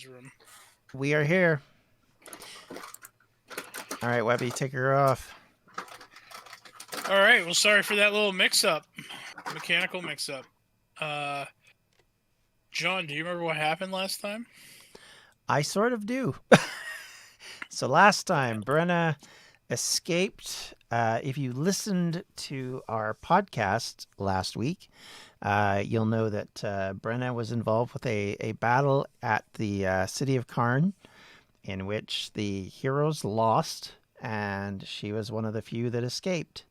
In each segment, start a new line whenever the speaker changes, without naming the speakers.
his room.
We are here. All right, Webby, take her off.
All right. Well, sorry for that little mix-up, mechanical mix-up. John, do you remember what happened last time?
I sort of do. So last time, Brenna escaped. If you listened to our podcast last week, you'll know that Brenna was involved with a battle at the city of Karn, in which the heroes lost, and she was one of the few that escaped.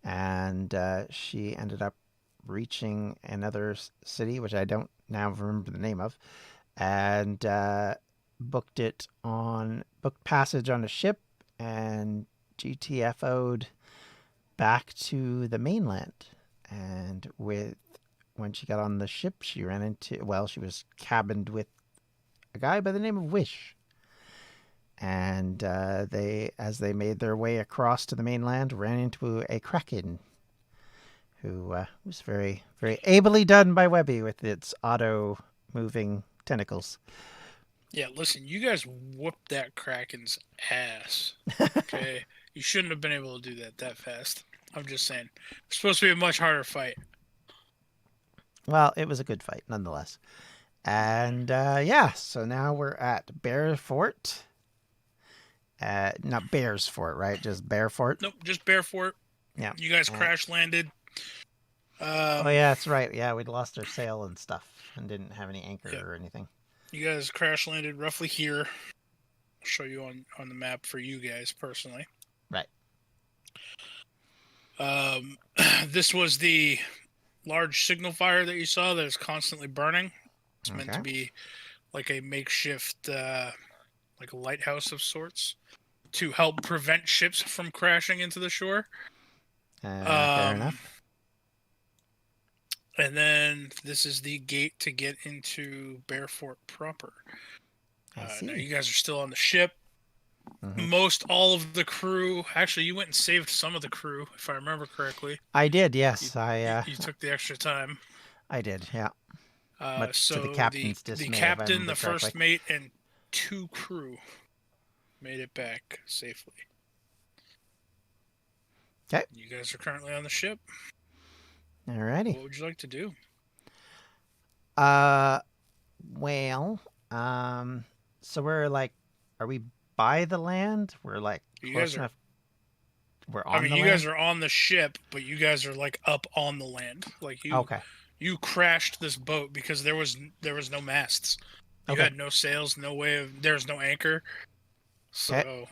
And she ended up reaching another city, which I don't now remember the name of, and booked passage on a ship and GTFO'd back to the mainland. And when she got on the ship, she was cabined with a guy by the name of Wish. And as they made their way across to the mainland, ran into a kraken, who was very, very ably done by Webby with its auto-moving tentacles.
Yeah, listen, you guys whooped that Kraken's ass. Okay? You shouldn't have been able to do that fast. I'm just saying. It's supposed to be a much harder fight.
Well, it was a good fight, nonetheless. And so now we're at Bear Fort. Not Bears Fort, right? Just Bear Fort?
Nope, just Bear Fort.
Yeah.
You guys crash landed.
Oh, yeah, that's right. Yeah, we'd lost our sail and stuff and didn't have any anchor or anything.
You guys crash landed roughly here. I'll show you on the map for you guys personally.
Right.
This was the large signal fire that you saw that is constantly burning. It's meant to be like a makeshift, like a lighthouse of sorts, to help prevent ships from crashing into the shore.
Fair enough.
And then this is the gate to get into Bear Fort proper.
I see.
Now you guys are still on the ship.
Mm-hmm.
Most all of the crew. Actually, you went and saved some of the crew, if I remember correctly.
I did, yes.
You took the extra time.
I did, yeah. Much
so
to the captain's dismay,
the captain, the first mate, and 2 crew made it back safely.
Okay.
You guys are currently on the ship.
Alrighty.
What would you like to do?
So we're like, are we by the land? We're like close enough. We're on the land?
You guys are on the ship, but you guys are like up on the land. Like you crashed this boat because there was no masts. You had no sails, there's no anchor. So.
Okay.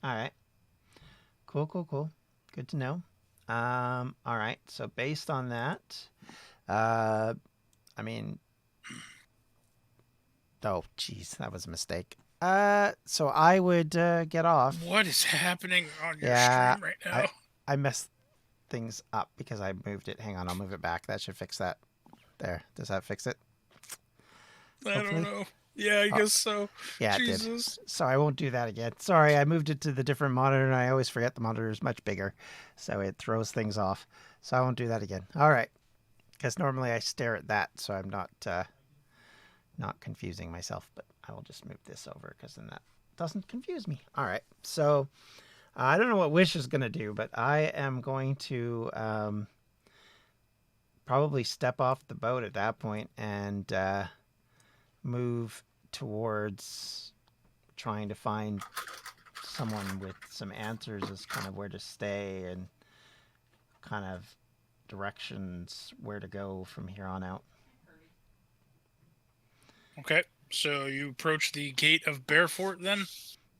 All right. Cool. Good to know. All right. So based on that, oh, geez, that was a mistake. So I would get off.
What is happening on your stream right now?
I messed things up because I moved it. Hang on, I'll move it back. That should fix that. There. Does that fix it?
I don't know. Yeah, I guess so.
Yeah, Jesus. It did. So I won't do that again. Sorry, I moved it to the different monitor, and I always forget the monitor is much bigger, so it throws things off. So I won't do that again. All right, because normally I stare at that, so I'm not confusing myself. But I will just move this over because then that doesn't confuse me. All right. So I don't know what Wish is going to do, but I am going to probably step off the boat at that point and move towards trying to find someone with some answers as kind of where to stay and kind of directions where to go from here on out.
Okay, so you approach the gate of Bear Fort then?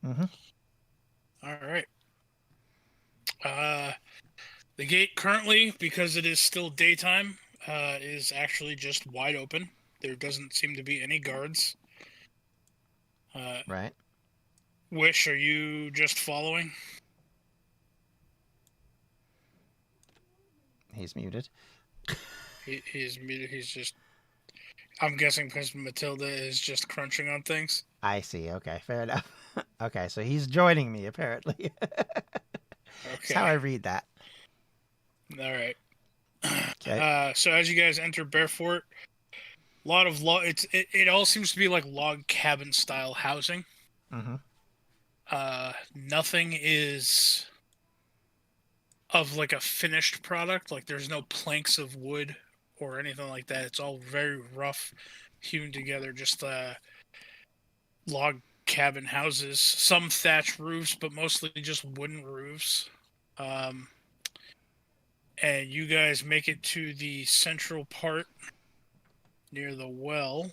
Mm-hmm.
All right. The gate currently, because it is still daytime, is actually just wide open. There doesn't seem to be any guards.
Right.
Wish, are you just following?
He's muted.
He's muted. He's just... I'm guessing because Matilda is just crunching on things.
I see. Okay, fair enough. Okay, so he's joining me, apparently. That's how I read that.
All right.
Okay.
So as you guys enter Bear Fort, lot of log. It all seems to be like log cabin style housing.
Mm-hmm.
Nothing is of like a finished product. Like there's no planks of wood or anything like that. It's all very rough, hewn together. Just log cabin houses. Some thatch roofs, but mostly just wooden roofs. Um, and you guys make it to the central part near the well.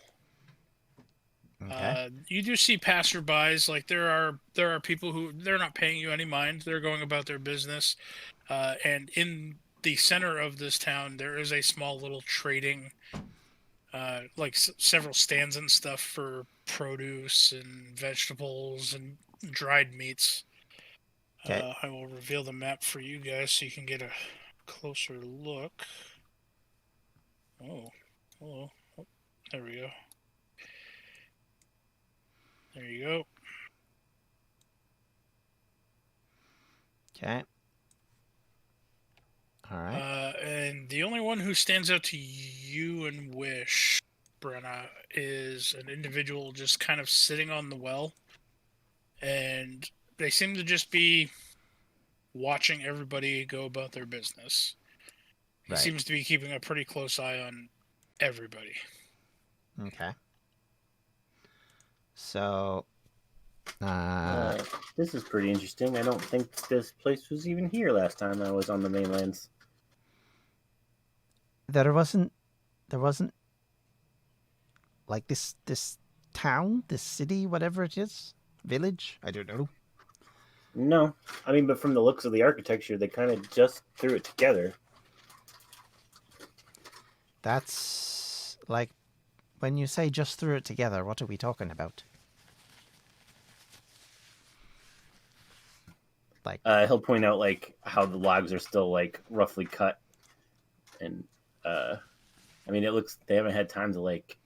Okay.
You do see passerbys. Like there are people who they're not paying you any mind. They're going about their business. And in the center of this town, there is a small little trading, like several stands and stuff for produce and vegetables and dried meats.
Okay.
I will reveal the map for you guys so you can get a closer look. Oh, hello. Oh, there we go. There you go.
Okay. All right.
And the only one who stands out to you and Wish, Brenna, is an individual just kind of sitting on the well. And they seem to just be watching everybody go about their business. He
Right.
seems to be keeping a pretty close eye on everybody.
Okay. So,
This is pretty interesting. I don't think this place was even here last time I was on the mainlands.
there wasn't like this town, this city, whatever it is, village. I don't know.
No, I mean, but from the looks of the architecture, they kind of just threw it together.
That's like when you say just threw it together. What are we talking about? Like,
He'll point out like how the logs are still like roughly cut, and I mean, it looks they haven't had time to like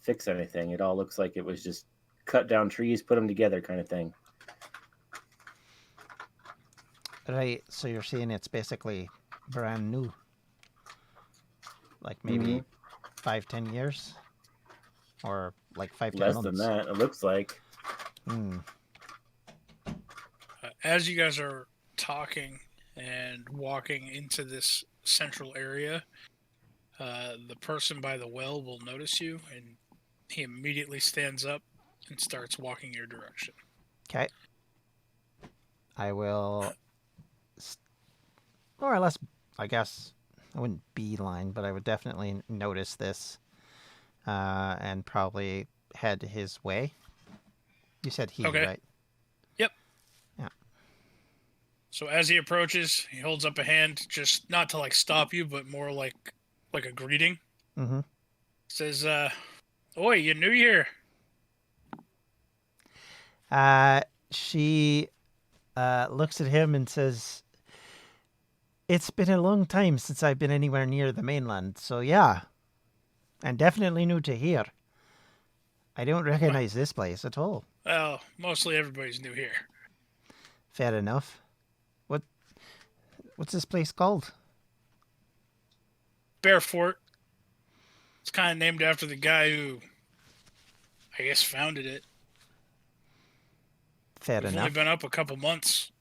fix anything. It all looks like it was just cut down trees, put them together, kind of thing.
right. So you're saying it's basically brand new, like maybe 5-10 years, or like 5-10
Less
months.
than that, it looks like.
Hmm.
As you guys are talking and walking into this central area, the person by the well will notice you, and he immediately stands up and starts walking your direction.
Okay. I will more or less, I guess, I wouldn't beeline, but I would definitely notice this and probably head his way. You said he,
Okay.
right?
Yep.
Yeah.
So as he approaches, he holds up a hand, just not to like stop you, but more like a greeting.
Mm-hmm.
Says, "Oi, you new here?"
She looks at him and says, "It's been a long time since I've been anywhere near the mainland, so yeah, and definitely new to here. I don't recognize this place at all."
Well, mostly everybody's new here.
Fair enough. What's this place called?
Bear Fort. It's kind of named after the guy who, I guess, founded it.
Fair
We've only
enough.
been up a couple months.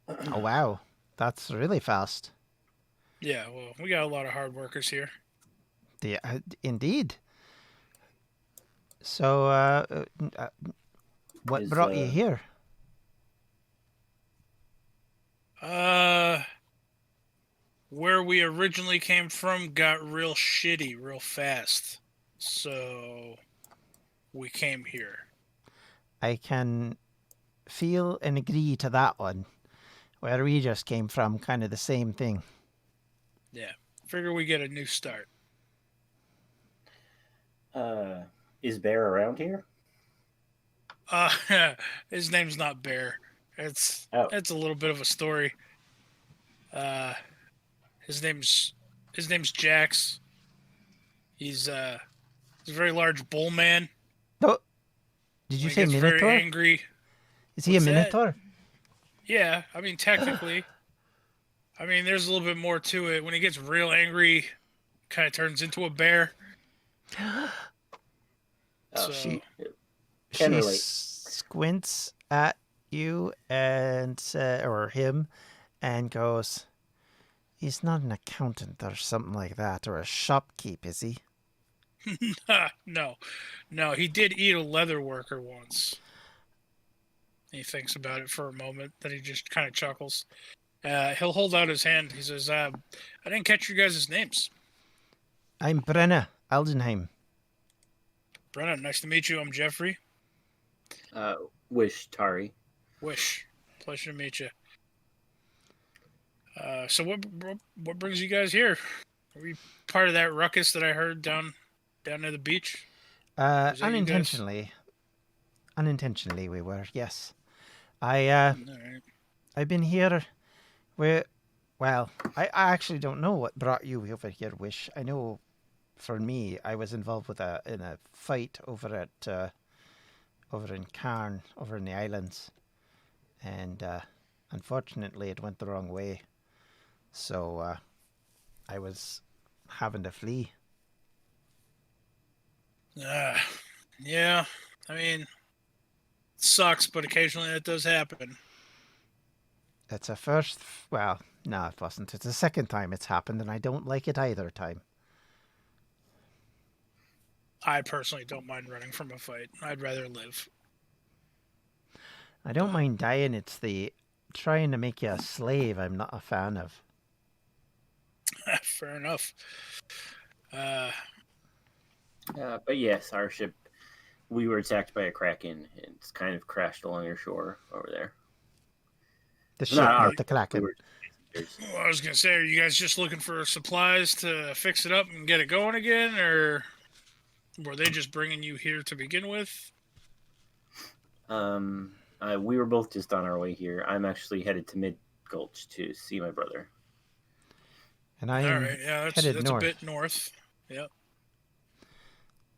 Oh wow, that's really fast.
Yeah, well, we got a lot of hard workers here.
Indeed. So, what
Is,
brought you here?
Where we originally came from got real shitty real fast. So we came here.
I can feel and agree to that one. Where we just came from, kind of the same thing.
Yeah. Figure we get a new start.
Is Bear around here?
His name's not Bear. It's
Oh.
a little bit of a story. His name's Jax. He's a very large bull man.
Oh, did you
When he
say
gets
Minotaur?
very angry.
Is he a
What's that?
Minotaur?
Yeah, I mean technically. I mean there's a little bit more to it. When he gets real angry, kind of turns into a bear.
She
Can relate.
squints at you and or him and goes, "He's not an accountant or something like that, or a shopkeep, is he?"
No, he did eat a leather worker once. He thinks about it for a moment, then he just kind of chuckles. He'll hold out his hand. He says, I didn't catch you guys' names.
"I'm Brenna Aldenheim."
Brenna, nice to meet you. I'm Jeffrey.
Wish, Tari.
Wish, pleasure to meet you. So what brings you guys here? Are you part of that ruckus that I heard down near the beach?
Unintentionally. Unintentionally, we were. Yes, I
All right.
I've been here. Well, I actually don't know what brought you over here, Wish. I know, for me, I was involved in a fight over in Cairn, over in the islands, and unfortunately, it went the wrong way. So I was having to flee.
Yeah. I mean, it sucks, but occasionally that does happen.
It's a first. Well, no, it wasn't. It's the second time it's happened, and I don't like it either time.
I personally don't mind running from a fight. I'd rather live.
I don't mind dying. It's the trying to make you a slave I'm not a fan of.
Fair enough.
But yes, our ship, we were attacked by a kraken. It's kind of crashed along your shore over there.
The ship, not the Kraken.
Well, I was going to say, are you guys just looking for supplies to fix it up and get it going again, or were they just bringing you here to begin with?
We were both just on our way here. I'm actually headed to Mid Gulch to see my brother.
And I'm
all right, yeah, that's
headed north.
A bit north. Yep.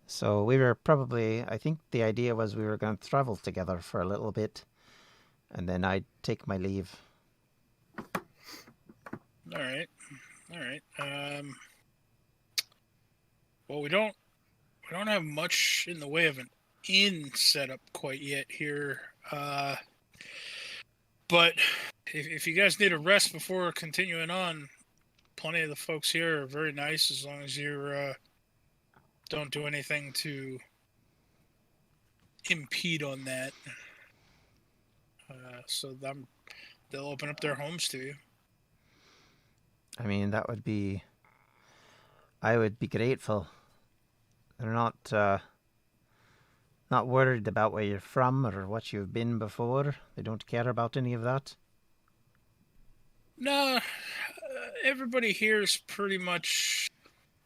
So we were probably, I think the idea was we were going to travel together for a little bit, and then I'd take my leave.
All right. Well, we don't have much in the way of an inn set up quite yet here. But if you guys need a rest before continuing on, plenty of the folks here are very nice as long as you don't do anything to impede on that. So they'll open up their homes to you.
I mean, I would be grateful. They're not worried about where you're from or what you've been before. They don't care about any of that.
No, everybody here is pretty much.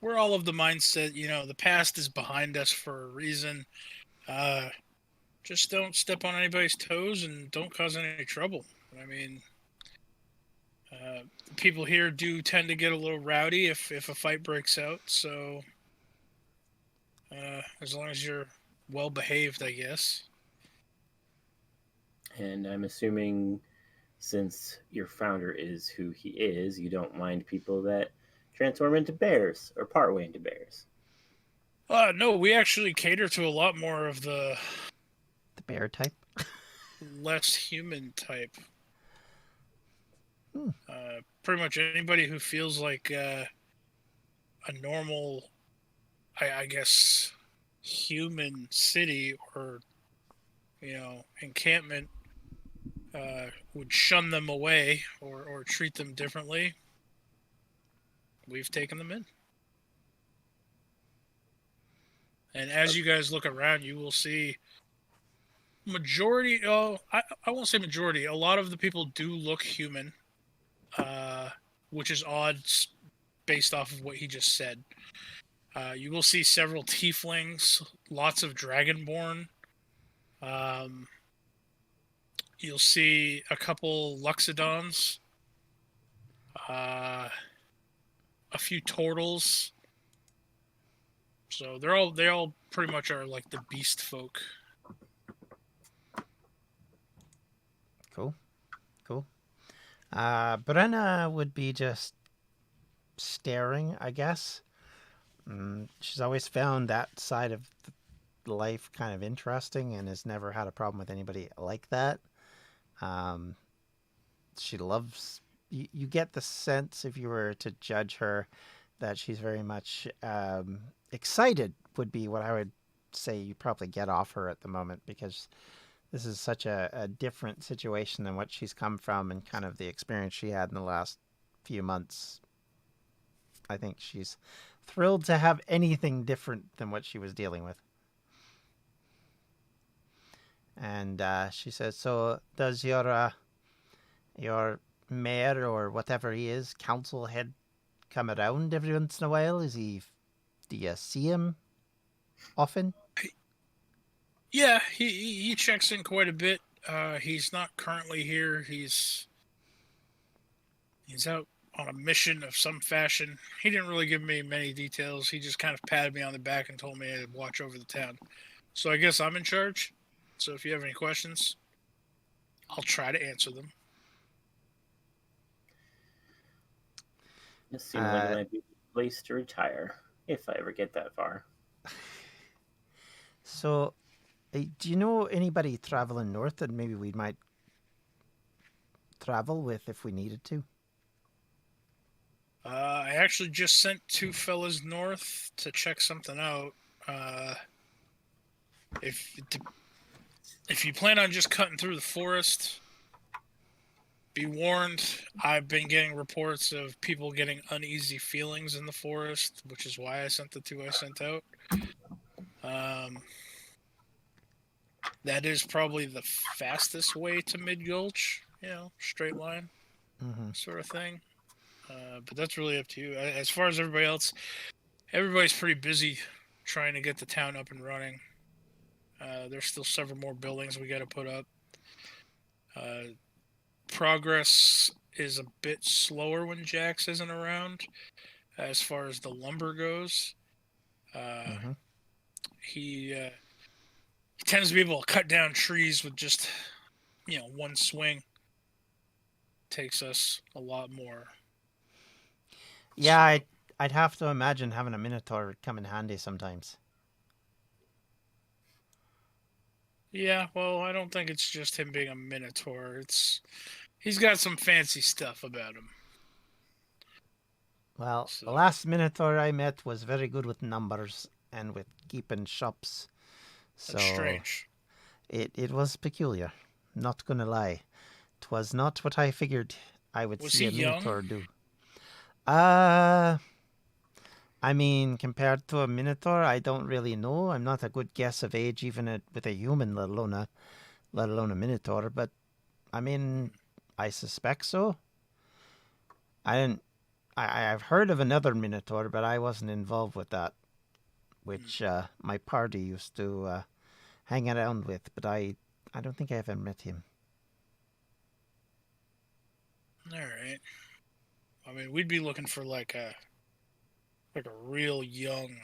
We're all of the mindset, the past is behind us for a reason. Just don't step on anybody's toes and don't cause any trouble. I mean, people here do tend to get a little rowdy if a fight breaks out. So, as long as you're well behaved, I guess.
And I'm assuming, since your founder is who he is, you don't mind people that transform into bears or partway into bears.
No, we actually cater to a lot more of the
bear type,
less human type. Pretty much anybody who feels like a normal, I guess, human city or encampment would shun them away or treat them differently. We've taken them in. And as you guys look around, you will see majority. I won't say majority. A lot of the people do look human, which is odd based off of what he just said. You will see several tieflings, lots of dragonborn. You'll see a couple Luxodons, a few turtles. So they all pretty much are like the beast folk.
Cool. Brenna would be just staring, I guess. She's always found that side of life kind of interesting and has never had a problem with anybody like that. Um, she loves. You get the sense, if you were to judge her, that she's very much excited, would be what I would say you probably get off her at the moment, because this is such a different situation than what she's come from and kind of the experience she had in the last few months. I think she's thrilled to have anything different than what she was dealing with. And she says, "So does your mayor or whatever he is, council head, come around every once in a while? Do you see him often?"
Yeah, he checks in quite a bit. He's not currently here. He's out on a mission of some fashion. He didn't really give me many details. He just kind of patted me on the back and told me to watch over the town. So I guess I'm in charge. So if you have any questions, I'll try to answer them.
This seems like it might be a place to retire, if I ever get that far.
So, do you know anybody traveling north that maybe we might travel with if we needed to?
I actually just sent 2 fellas north to check something out. If you plan on just cutting through the forest, be warned. I've been getting reports of people getting uneasy feelings in the forest, which is why I sent the 2 I sent out. That is probably the fastest way to Mid Gulch, straight line sort of thing. But that's really up to you. As far as everybody else, everybody's pretty busy trying to get the town up and running. There's still several more buildings we got to put up. Progress is a bit slower when Jax isn't around, as far as the lumber goes. He tends to be able to cut down trees with just, one swing. Takes us a lot more.
Yeah, I'd have to imagine having a Minotaur would come in handy sometimes.
Yeah, well, I don't think it's just him being a Minotaur. He's got some fancy stuff about him.
Well, the last Minotaur I met was very good with numbers and with keeping shops. So
that's strange.
It was peculiar. Not gonna lie. 'Twas not what I figured I would see a Minotaur do. I mean, compared to a Minotaur, I don't really know. I'm not a good guess of age, even with a human, let alone a Minotaur. But I mean, I suspect so. I've heard of another Minotaur, but I wasn't involved with that, which my party used to hang around with. But I don't think I ever met him.
All right. I mean, we'd be looking for like a real young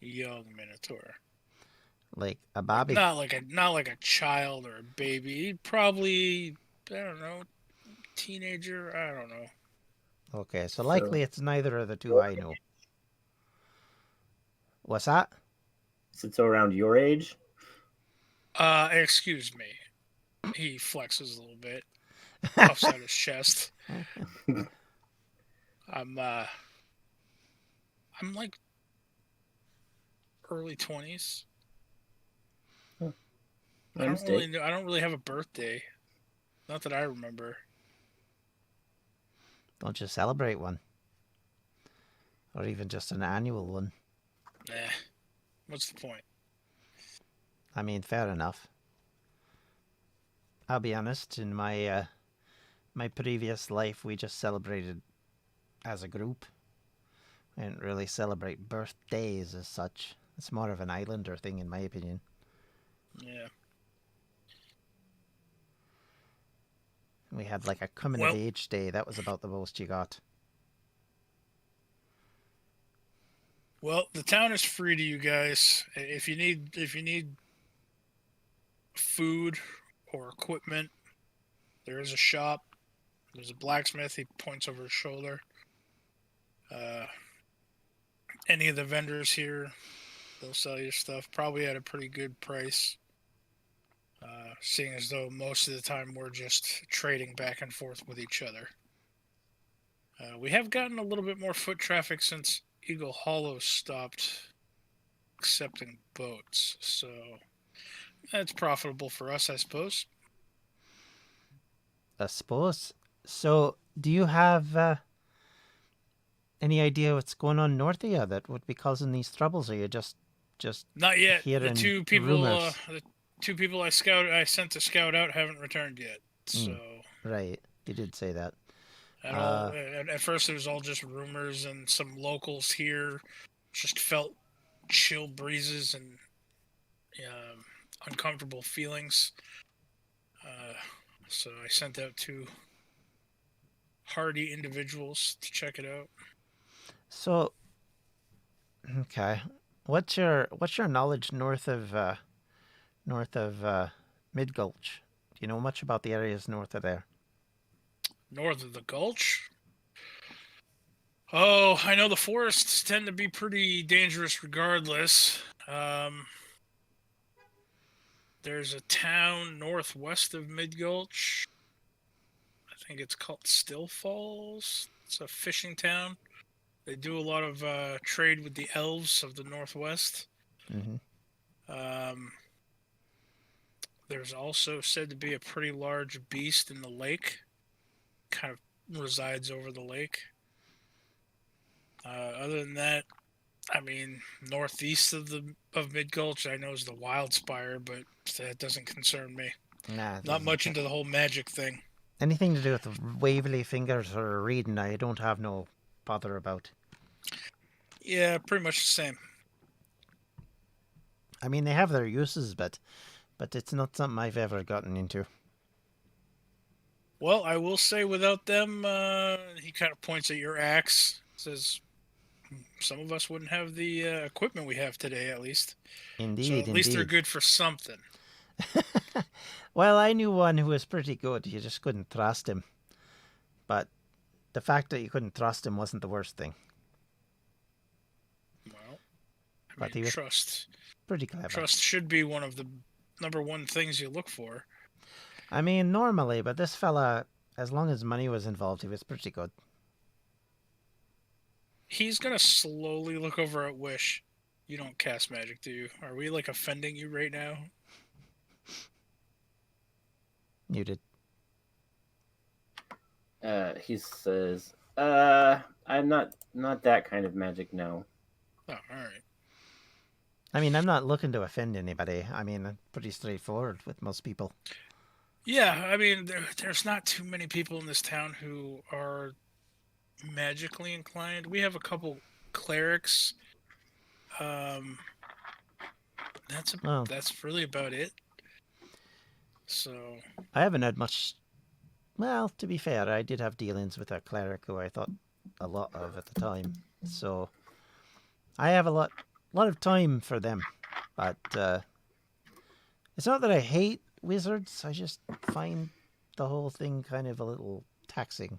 Minotaur.
Like a Bobby.
Not like a child or a baby. Probably, I don't know, teenager. I don't know.
Okay, so likely it's neither of the 2 I know. What's that?
So around your age?
Excuse me. He flexes a little bit, puffs out his chest. I'm like early 20s. I don't really have a birthday. Not that I remember.
Don't you celebrate one? Or even just an annual one?
Nah. What's the point?
I mean, fair enough. I'll be honest, in my previous life, we just celebrated as a group. We didn't really celebrate birthdays as such. It's more of an islander thing, in my opinion.
Yeah.
We had like a coming of age day. That was about the most you got.
Well, the town is free to you guys. If you need food or equipment, there is a shop. There's a blacksmith. He points over his shoulder. any of the vendors here. They'll sell you stuff, probably at a pretty good price. Seeing as though most of the time we're just trading back and forth with each other. We have gotten a little bit more foot traffic since Eagle Hollow stopped accepting boats, so that's profitable for us, I suppose.
I suppose. So, do you have any idea what's going on north of you that would be causing these troubles? Or are you just
not yet?
hearing
The two people,
rumors?
the two people I sent to scout out haven't returned yet. So
Right, you did say that.
at first it was all just rumors, and some locals here just felt chill breezes and uncomfortable feelings. So I sent out two hardy individuals to check it out.
So, okay, what's your knowledge north of Mid Gulch? Do you know much about the areas north of there?
North of the Gulch? Oh, I know the forests tend to be pretty dangerous regardless. There's a town northwest of Mid Gulch. I think it's called Still Falls. It's a fishing town. They do a lot of trade with the elves of the northwest.
Mm-hmm.
There's also said to be a pretty large beast in the lake. Kind of resides over the lake. Other than that, I mean, northeast of Mid Gulch, I know is the Wildspire, but that doesn't concern me.
Nah,
Not much into the whole magic thing.
Anything to do with Waverly Fingers or reading, I don't have no bother about.
Yeah, pretty much the same.
I mean, they have their uses, but it's not something I've ever gotten into.
Well, I will say without them, he kind of points at your axe, says, some of us wouldn't have the equipment we have today, at least.
Indeed,
so at least they're good for something.
Well, I knew one who was pretty good. You just couldn't trust him. But the fact that you couldn't trust him wasn't the worst thing.
Well,
But he was
trust.
Pretty clever.
Trust should be one of the number one things you look for.
I mean, normally, but this fella, as long as money was involved, he was pretty good.
He's gonna slowly look over at Wish. You don't cast magic, do you? Are we like offending you right now?
You did.
He says, I'm not that kind of magic, no.
Oh, alright.
I mean, I'm not looking to offend anybody. I mean, I'm pretty straightforward with most people.
Yeah, I mean, there's not too many people in this town who are magically inclined. We have a couple clerics. That's really about it. So
I haven't had much. Well, to be fair, I did have dealings with a cleric who I thought a lot of at the time. So I have a lot of time for them. But it's not that I hate wizards. I just find the whole thing kind of a little taxing.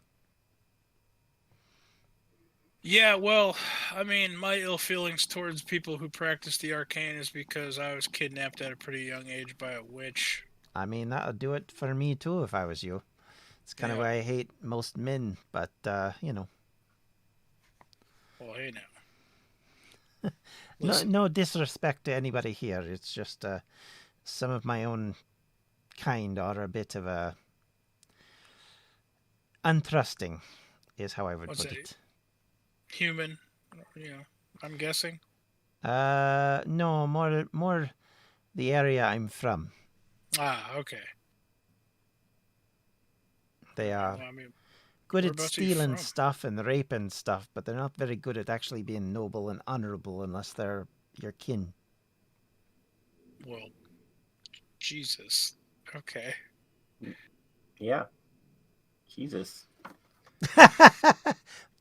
Yeah, well, I mean, my ill feelings towards people who practice the arcane is because I was kidnapped at a pretty young age by a witch.
I mean, that would do it for me too if I was you. It's kind of why I hate most men, but, you know.
Well, hey now.
No disrespect to anybody here. It's just some of my own kind are a bit of a untrusting, is how I would put it.
Human, I'm guessing.
No, more the area I'm from.
Ah, okay.
They are good at stealing stuff and raping stuff, but they're not very good at actually being noble and honorable unless they're your kin.
Well, Jesus. Okay.
Yeah. Jesus.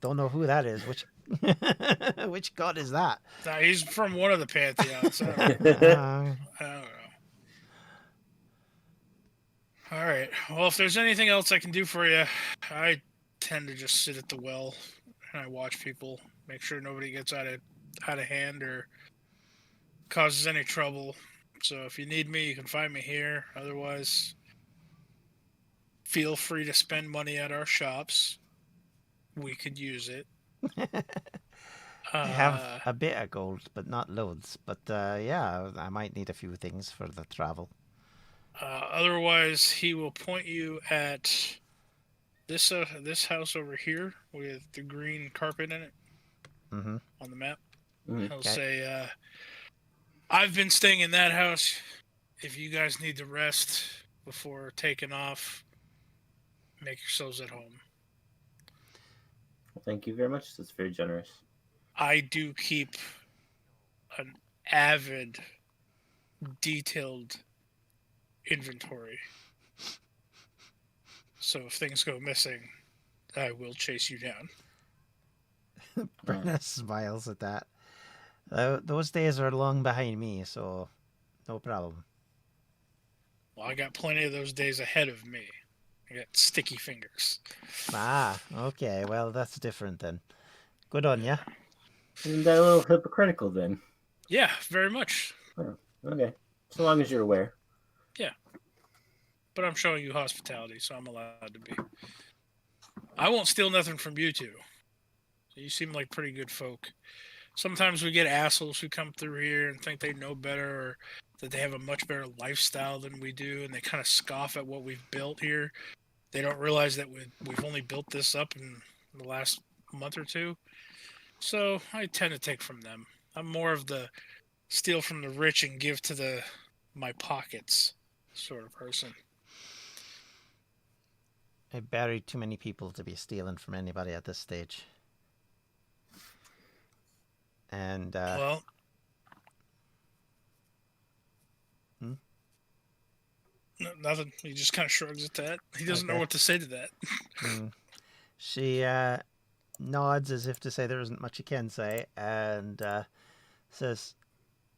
Don't know who that is. Which god is that?
He's from one of the pantheons. I don't know. All right. Well, if there's anything else I can do for you, I tend to just sit at the well and I watch people, make sure nobody gets out of out of hand or causes any trouble. So if you need me, you can find me here. Otherwise, feel free to spend money at our shops. We could use it.
I have
Uh,
a bit of gold, but not loads. But yeah, I might need a few things for the travel.
Otherwise, he will point you at this house over here with the green carpet in it
Mm-hmm.
on the map.
Mm.
He'll
Okay.
say, "I've been staying in that house. If you guys need to rest before taking off, make yourselves at home.
Well, thank you very much. That's very generous.
I do keep an avid, detailed inventory. So if things go missing, I will chase you down."
Brenna smiles at that. Those days are long behind me, so no problem.
Well, I got plenty of those days ahead of me. I got sticky fingers.
Ah, okay. Well, that's different then. Good on ya.
Isn't that a little hypocritical then?
Yeah, very much.
Oh, okay. So long as you're aware.
Yeah. But I'm showing you hospitality, so I'm allowed to be. I won't steal nothing from you two. You seem like pretty good folk. Sometimes we get assholes who come through here and think they know better or that they have a much better lifestyle than we do, and they kind of scoff at what we've built here. They don't realize that we've only built this up in the last month or two. So I tend to take from them. I'm more of the steal from the rich and give to my pockets sort of person.
I buried too many people to be stealing from anybody at this stage. And
Well, nothing. He just kind of shrugs at that. He doesn't know
Okay.
what to say to that.
she nods as if to say there isn't much you can say, and says,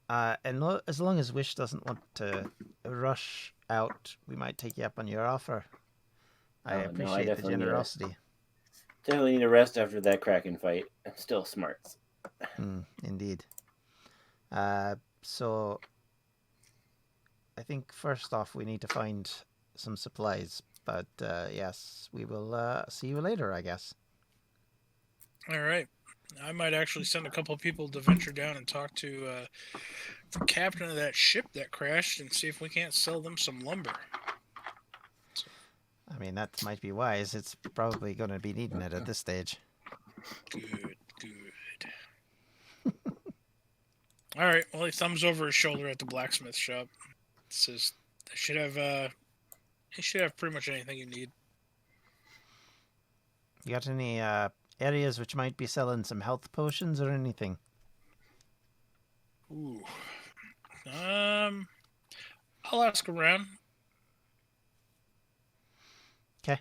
as long as Wish doesn't want to rush out, we might take you up on your offer. I
No, I
appreciate the
definitely need
generosity.
Definitely need a rest after that Kraken fight. I'm still smart.
Indeed. So I think first off we need to find some supplies. But yes, we will see you later, I guess.
All right. I might actually send a couple of people to venture down and talk to the captain of that ship that crashed and see if we can't sell them some lumber.
I mean, that might be wise. It's probably going to be needing it at this stage.
Good. All right. Well, he thumbs over his shoulder at the blacksmith shop. Says they should have pretty much anything you need.
You got any areas which might be selling some health potions or anything?
Ooh. I'll ask around.
Okay.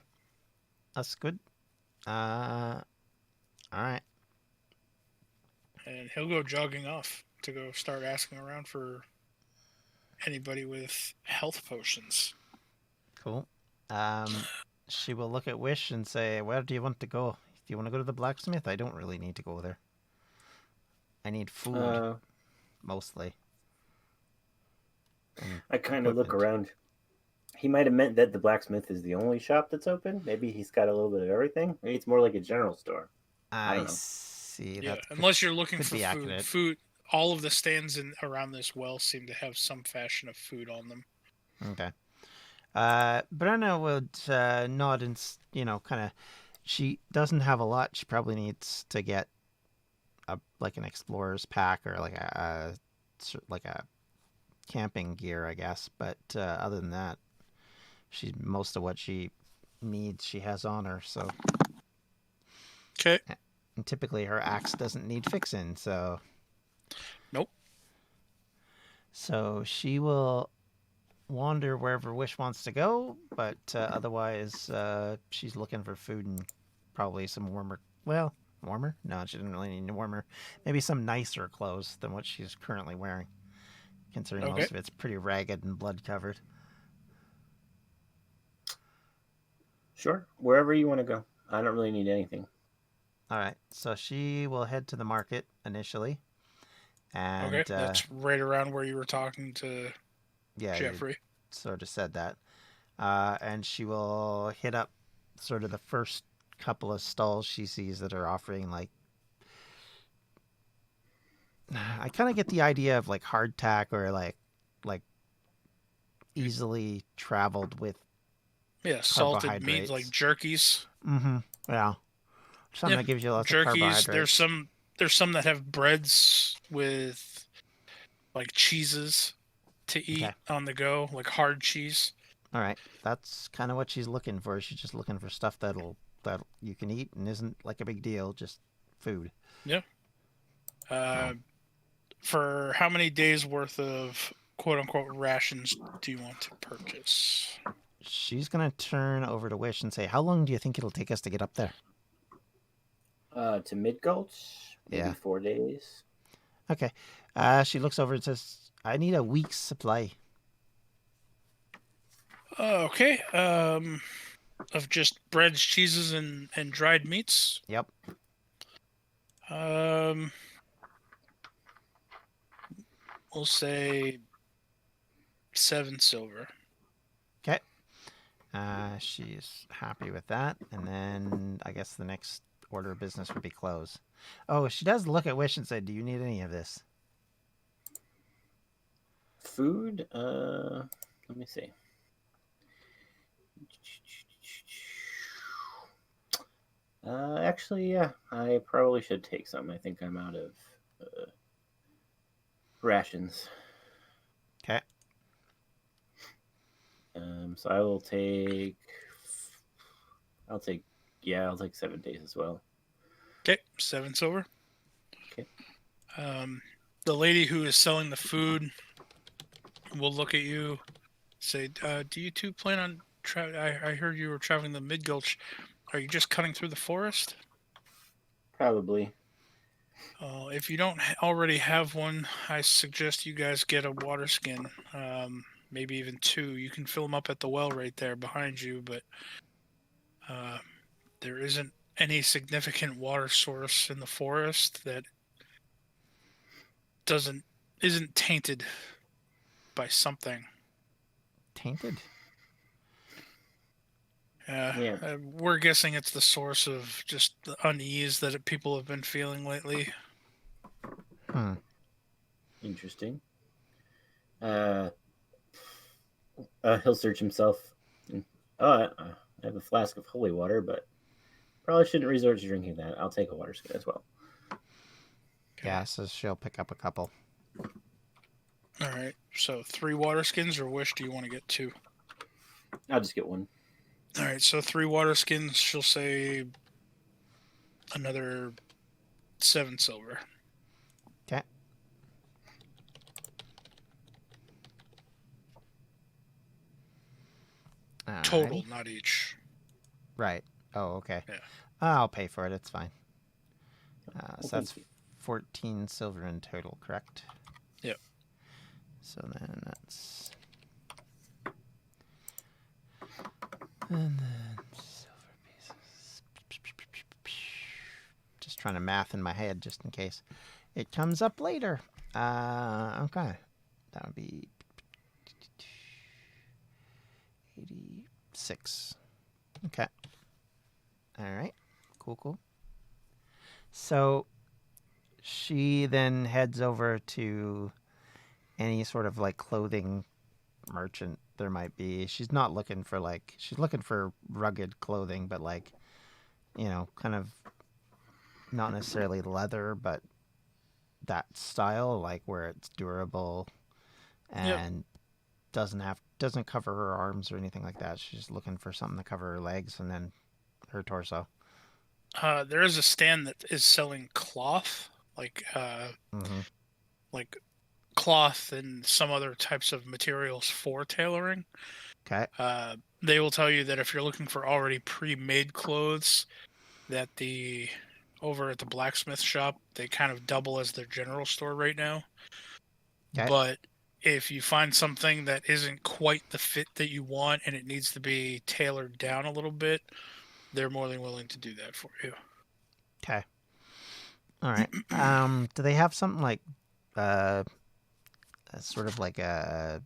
That's good. All right.
And he'll go jogging off to go start asking around for anybody with health potions.
Cool. She will look at Wish and say, where do you want to go? If you want to go to the blacksmith, I don't really need to go there. I need food, mostly.
I kind of look around. He might have meant that the blacksmith is the only shop that's open. Maybe he's got a little bit of everything. Maybe it's more like a general store. I don't know.
See.
Yeah,
That
unless you're looking
could
for
be
food.
accurate.
Food. All of the stands around this well seem to have some fashion of food on them.
Okay. Brenna would nod and, kind of. She doesn't have a lot. She probably needs to get like an explorer's pack or like a camping gear, I guess. But other than that, most of what she needs, she has on her. So.
Okay.
And typically, her axe doesn't need fixing. So.
Nope.
So she will wander wherever Wish wants to go, but otherwise she's looking for food and probably some warmer. Well, warmer? No, she didn't really need warmer. Maybe some nicer clothes than what she's currently wearing, considering most of it's pretty ragged and blood covered.
Sure, wherever you want to go. I don't really need anything.
All right, so she will head to the market initially. And
Okay, that's right around where you were talking to Jeffrey.
you sort of said that. And she will hit up sort of the first couple of stalls she sees that are offering like. I kind of get the idea of like hardtack or like easily traveled with
Salted meat like jerkies.
Mm-hmm. Yeah. Something that gives you lots of
jerkies.
carbohydrates.
There's some that have breads with like cheeses to eat on the go, like hard cheese.
All right, that's kind of what she's looking for. She's just looking for stuff that you can eat and isn't like a big deal, just food.
Yeah. For how many days worth of quote unquote rations do you want to purchase?
She's gonna turn over to Wish and say, "How long do you think it'll take us to get up there?"
To Mid-Gulch, maybe 4 days.
Okay. She looks over and says, "I need a week's supply."
Okay. Of just breads, cheeses, and dried meats.
Yep.
We'll say 7 silver.
Okay. She's happy with that, and then I guess the next order of business would be clothes. Oh, she does look at Wish and say, "Do you need any of this?"
Food? Let me see. Actually, yeah, I probably should take some. I think I'm out of rations.
Okay.
So I will take. I'll take 7 days as well.
Okay, 7 silver.
Okay.
The lady who is selling the food will look at you, say, "Do you two plan on I heard you were traveling the Mid-Gulch. Are you just cutting through the forest?"
Probably.
If you don't already have one, I suggest you guys get a water skin. Maybe even 2. You can fill them up at the well right there behind you, but there isn't any significant water source in the forest that isn't tainted by something.
Tainted?
Yeah. We're guessing it's the source of just the unease that people have been feeling lately.
Interesting. He'll search himself. I have a flask of holy water, but probably shouldn't resort to drinking that. I'll take a water skin as well.
Okay. Yeah, so she'll pick up a couple.
All right. So 3 water skins, or Wish, do you want to get 2?
I'll just get 1.
All right. So 3 water skins. She'll say another 7 silver.
Okay.
Total, not each.
Right. Oh, okay.
Yeah.
I'll pay for it. It's fine. So that's 14 silver in total, correct?
Yep.
So then that's... And then silver pieces. Just trying to math in my head just in case it comes up later. Okay. That would be 86. Okay. All right. Cool. So she then heads over to any sort of like clothing merchant there might be. She's not looking for she's looking for rugged clothing, but kind of not necessarily leather, but that style, like where it's durable and doesn't cover her arms or anything like that. She's just looking for something to cover her legs and then her torso.
There is a stand that is selling cloth, like cloth and some other types of materials for tailoring.
Okay.
They will tell you that if you're looking for already pre-made clothes, that over at the blacksmith shop, they kind of double as their general store right now. Okay. But if you find something that isn't quite the fit that you want and it needs to be tailored down a little bit, they're more than willing to do that for you.
Okay. All right. Do they have something like uh, sort of like a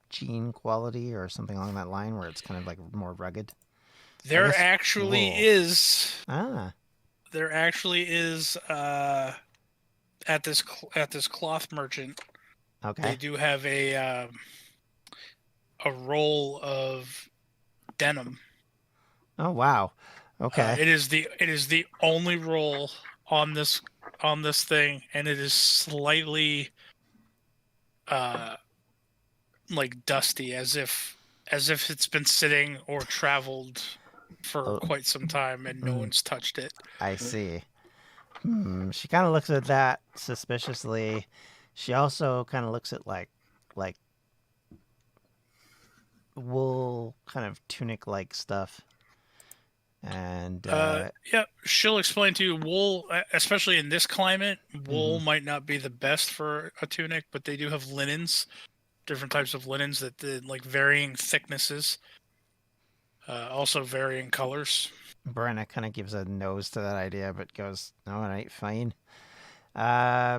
jean quality or something along that line, where it's kind of like more rugged? I
There
guess
actually
wool.
is.
Ah,
There actually is. At this cloth merchant, they
okay.
do have a roll of denim.
Oh wow. Okay.
It is the only roll on this thing, and it is slightly uh like dusty, as if it's been sitting or traveled for
Oh,
quite some time and no
mm,
one's touched it.
I see. She kind of looks at that suspiciously. She also kind of looks at like wool kind of tunic like stuff. And
Yeah, she'll explain to you wool, especially in this climate, wool
mhm.
might not be the best for a tunic, but they do have linens, different types of linens that like varying thicknesses, also varying colors.
Brenna kind of gives a nose to that idea, but goes, "All right, fine. Uh,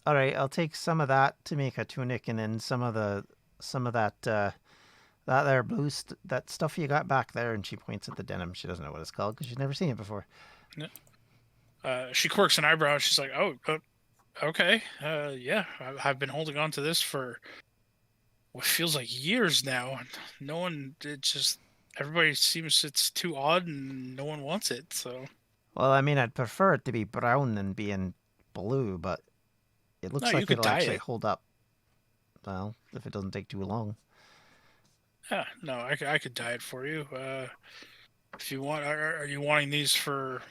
all right, I'll take some of that to make a tunic, and then some of that that there that stuff you got back there." And she points at the denim. She doesn't know what it's called because she's never seen it before.
Yeah. She quirks an eyebrow. She's like, "Oh, okay, yeah, I've been holding on to this for what feels like years now. No one, it just everybody seems it's too odd and no one wants it. So
Well, I mean, I'd prefer it to be brown than being blue, but it
no,
looks
you
like
could
it'll
dye
actually
it.
hold up. Well, if it doesn't take too long.
Yeah, no, I could dye it for you. If you want, are you wanting these for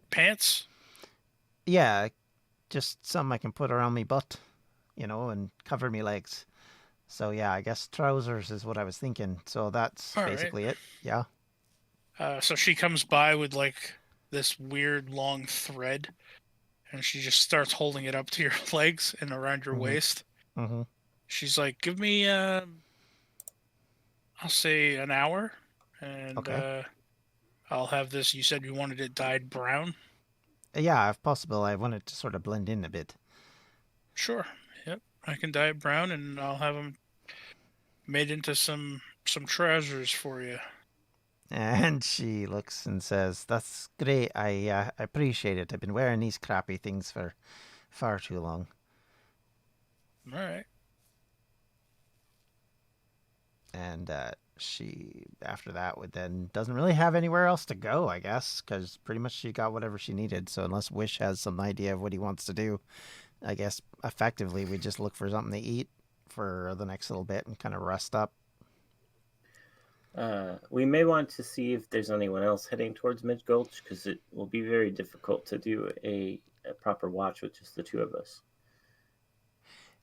pants?
Yeah, just some I can put around me butt, and cover me legs. So yeah, I guess trousers is what I was thinking. So that's
All right.
basically it. Yeah.
So she comes by with like this weird long thread, and she just starts holding it up to your legs and around your
Mhm.
waist.
Mhm.
She's like, "Give me, I'll say an hour, and
Okay.
I'll have this." You said you wanted it dyed brown.
Yeah, if possible, I want it to sort of blend in a bit.
Sure. Yep. I can dye it brown, and I'll have them made into some trousers for you.
And she looks and says, "That's great. I appreciate it. I've been wearing these crappy things for far too long."
All right.
And she, after that, would then doesn't really have anywhere else to go, I guess, because pretty much she got whatever she needed. So unless Wish has some idea of what he wants to do, I guess effectively we just look for something to eat for the next little bit and kind of rest up.
We may want to see if there's anyone else heading towards Mid Gulch because it will be very difficult to do a proper watch with just the two of us.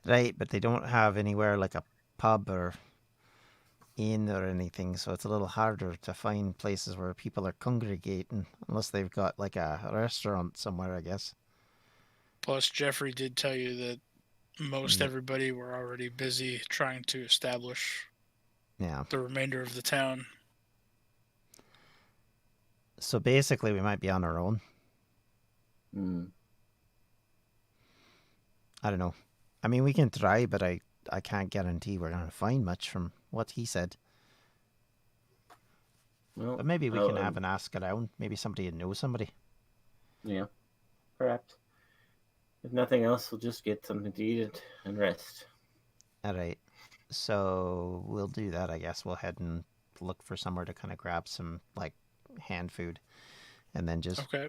Right, but they don't have anywhere like a pub or inn or anything, so it's a little harder to find places where people are congregating unless they've got like a restaurant somewhere, I guess.
Plus, Jeffrey did tell you that most
Yeah.
everybody were already busy trying to establish
Yeah.
the remainder of the town.
So basically, we might be on our own.
Mm.
I don't know. I mean, we can try, but I can't guarantee we're going to find much from what he said.
Well,
But maybe we can have an ask around. Maybe somebody knows somebody.
yeah, perhaps. If nothing else, we'll just get something to eat and rest.
All right. So we'll do that, I guess. We'll head and look for somewhere to kind of grab some like hand food and then just
Okay.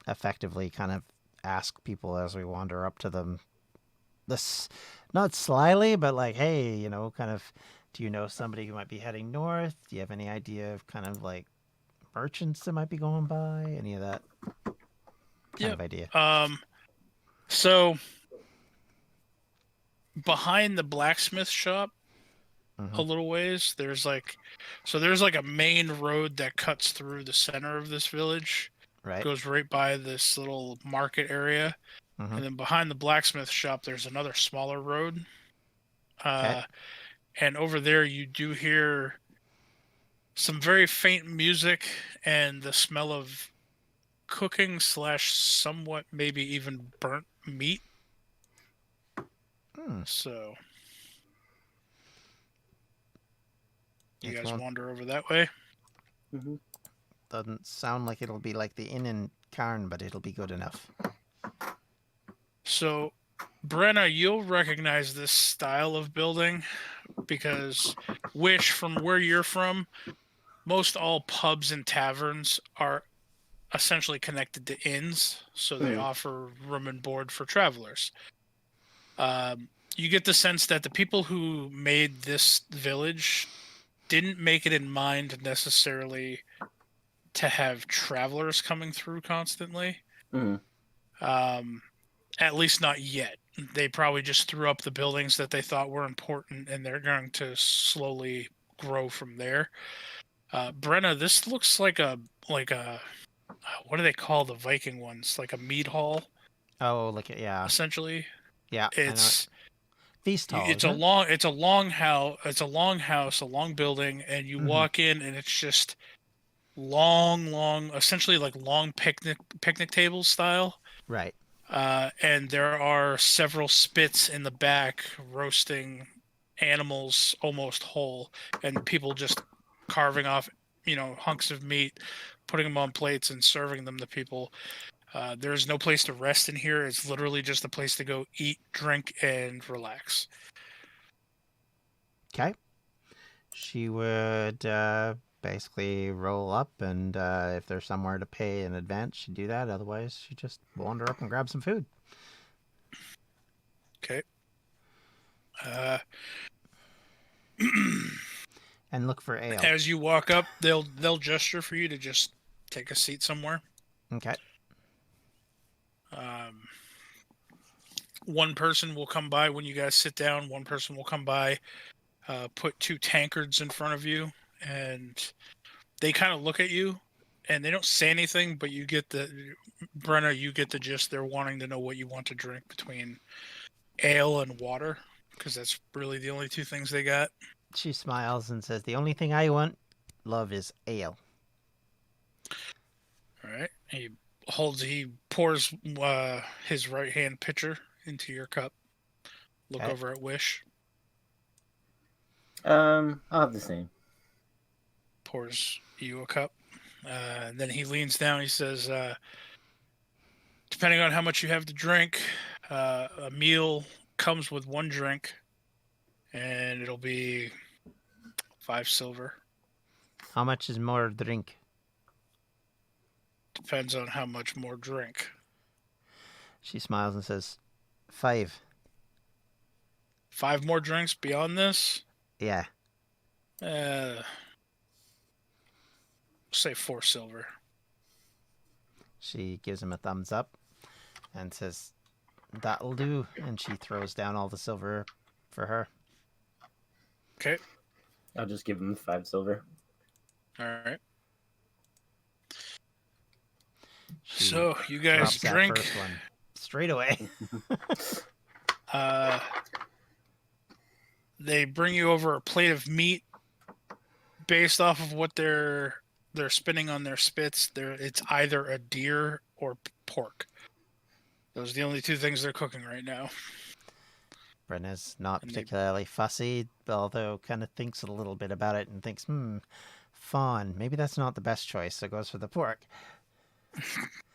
effectively kind of ask people as we wander up to them. This not slyly, but like, hey, kind of, do you know somebody who might be heading north? Do you have any idea of kind of like merchants that might be going by? Any of that kind
Yep.
of idea?
So behind the blacksmith shop,
Mm-hmm.
a little ways, there's like a main road that cuts through the center of this village,
Right.
goes right by this little market area,
Mm-hmm.
and then behind the blacksmith shop, there's another smaller road.
Okay.
Uh, and over there, you do hear some very faint music and the smell of cooking slash somewhat maybe even burnt meat. So you guys wander over that way.
Mm-hmm.
Doesn't sound like it'll be like the inn in Cairn, but it'll be good enough.
So, Brenna, you'll recognize this style of building because Wish, from where you're from, most all pubs and taverns are essentially connected to inns, so they offer room and board for travelers. You get the sense that the people who made this village didn't make it in mind necessarily to have travelers coming through constantly. At least not yet. They probably just threw up the buildings that they thought were important, and they're going to slowly grow from there. Brenna, this looks like a what do they call the Viking ones? Like a mead hall.
Oh, look at
Essentially,
yeah.
it's
feast hall.
it's a long it's a long house, a long building, and you walk in, and it's just long, essentially like long picnic table style.
Right.
And there are several spits in the back roasting animals almost whole, and people just carving off, hunks of meat, putting them on plates and serving them to people. There's no place to rest in here. It's literally just a place to go eat, drink, and relax.
Okay. She would basically roll up, and if there's somewhere to pay in advance, she'd do that. Otherwise, she'd just wander up and grab some food.
Okay.
And look for ale.
As you walk up, they'll gesture for you to just take a seat somewhere.
Okay.
One person will come by when you guys sit down. One person will come by, put 2 tankards in front of you, and they kind of look at you, and they don't say anything, but you get Brenna, you get the gist. They're wanting to know what you want to drink between ale and water, because that's really the only 2 things they got.
She smiles and says, "The only thing I want, love, is ale."
All right. He pours his right hand pitcher into your cup. Look over at Wish.
I'll have the same.
Pours you a cup. Then he leans down. He says, depending on how much you have to drink, a meal comes with 1 drink, and it'll be 5 silver.
How much is more drink?
Depends on how much more drink.
She smiles and says, 5.
5 more drinks beyond this?
Yeah.
Say 4 silver.
She gives him a thumbs up and says, "That'll do." And she throws down all the silver for her.
Okay.
I'll just give him 5 silver.
All right.
She
so you guys drink
that first one straight away.
They bring you over a plate of meat based off of what they're spinning on their spits. It's either a deer or pork. Those are the only 2 things they're cooking right now.
Brenna's not particularly fussy, although kind of thinks a little bit about it and thinks, fawn, maybe that's not the best choice, so goes for the pork.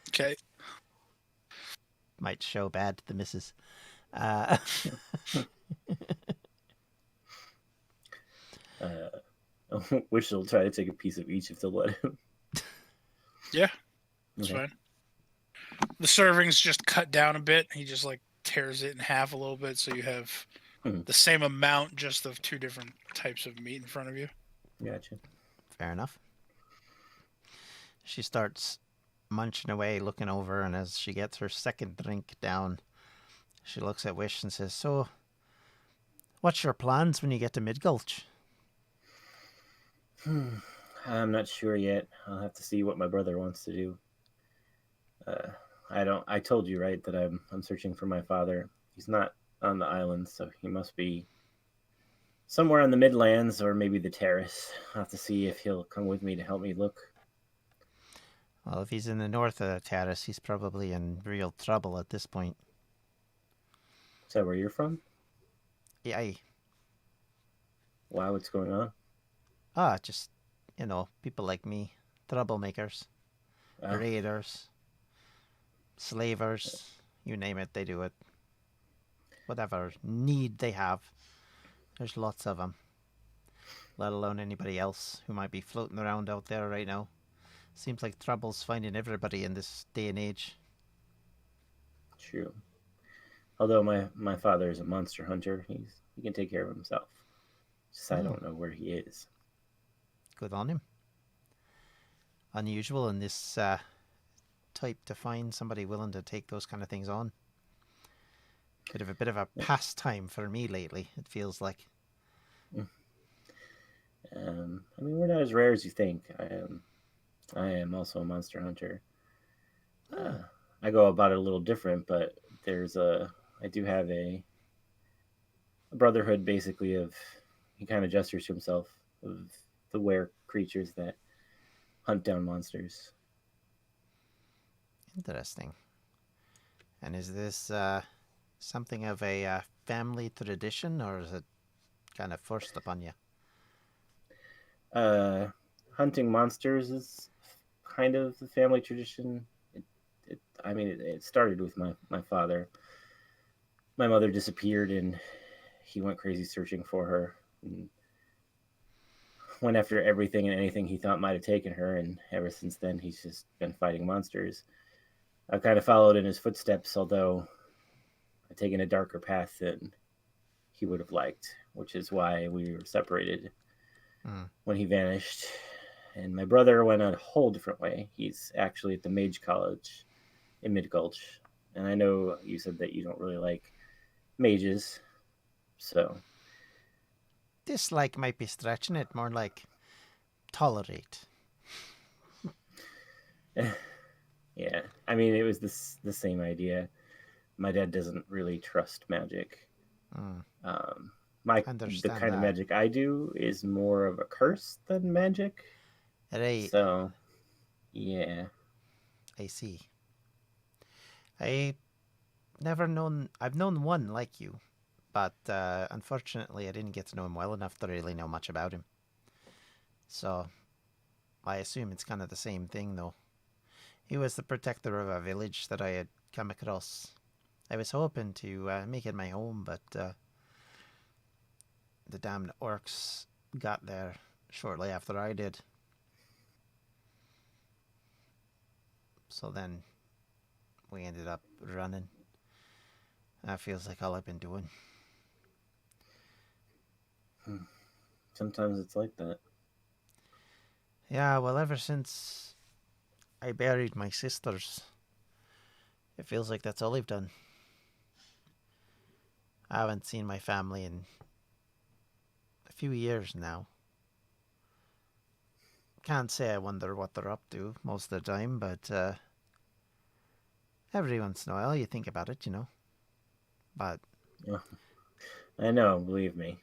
Okay.
Might show bad to the missus.
Wish will try to take a piece of each if they'll let him.
Yeah, that's fine. The serving's just cut down a bit. He just tears it in half a little bit, so you have the same amount, just of 2 different types of meat in front of you.
Gotcha.
Fair enough. She starts munching away, looking over, and as she gets her second drink down, she looks at Wish and says, "So, what's your plans when you get to Midgulch?"
I'm not sure yet. I'll have to see what my brother wants to do. I told you, right, that I'm searching for my father. He's not on the island, so he must be somewhere on the Midlands or maybe the Terrace. I'll have to see if he'll come with me to help me look.
Well, if he's in the north of the Terrace, he's probably in real trouble at this point.
Is that where you're from?
Yeah,
Why? What's going on?
just, people like me, troublemakers,
Oh,
raiders, slavers, you name it, they do it. Whatever need they have, there's lots of them, let alone anybody else who might be floating around out there right now. Seems like trouble's finding everybody in this day and age.
true. Although my father is a monster hunter, he can take care of himself. Just I
Oh,
don't know where he is.
good on him. Unusual in this type to find somebody willing to take those kind of things on. Bit of a
Yeah.
pastime for me lately, it feels like.
I mean, we're not as rare as you think. I am also a monster hunter.
Oh,
I go about it a little different, but I do have a brotherhood basically of he kind of gestures to himself of the were creatures that hunt down monsters.
interesting. And is this something of a family tradition, or is it kind of forced upon you?
Uh, Hunting monsters is kind of the family tradition. It started with my father. My mother disappeared, and he went crazy searching for her. And went after everything and anything he thought might have taken her, and ever since then, he's just been fighting monsters. I've kind of followed in his footsteps, although I've taken a darker path than he would have liked, which is why we were separated
Mm.
when he vanished. And my brother went a whole different way. He's actually at the Mage College in Mid Gulch. And I know you said that you don't really like mages, so
Dislike might be stretching it, more like tolerate.
yeah. I mean, it was the same idea. My dad doesn't really trust magic.
Mm.
Um, my the
Understand
kind of
that.
magic I do is more of a curse than magic.
Right,
So yeah,
I see. I I've known one like you, but unfortunately I didn't get to know him well enough to really know much about him. So I assume it's kind of the same thing, though. He was the protector of a village that I had come across. I was hoping to make it my home, but the damned orcs got there shortly after I did. So then we ended up running. That feels like all I've been doing.
sometimes it's like that.
Yeah, well, ever since I buried my sisters, it feels like that's all I've done. I haven't seen my family in a few years now. Can't say I wonder what they're up to most of the time, but every once in a while you think about it, you know. But
Oh, I know, believe me.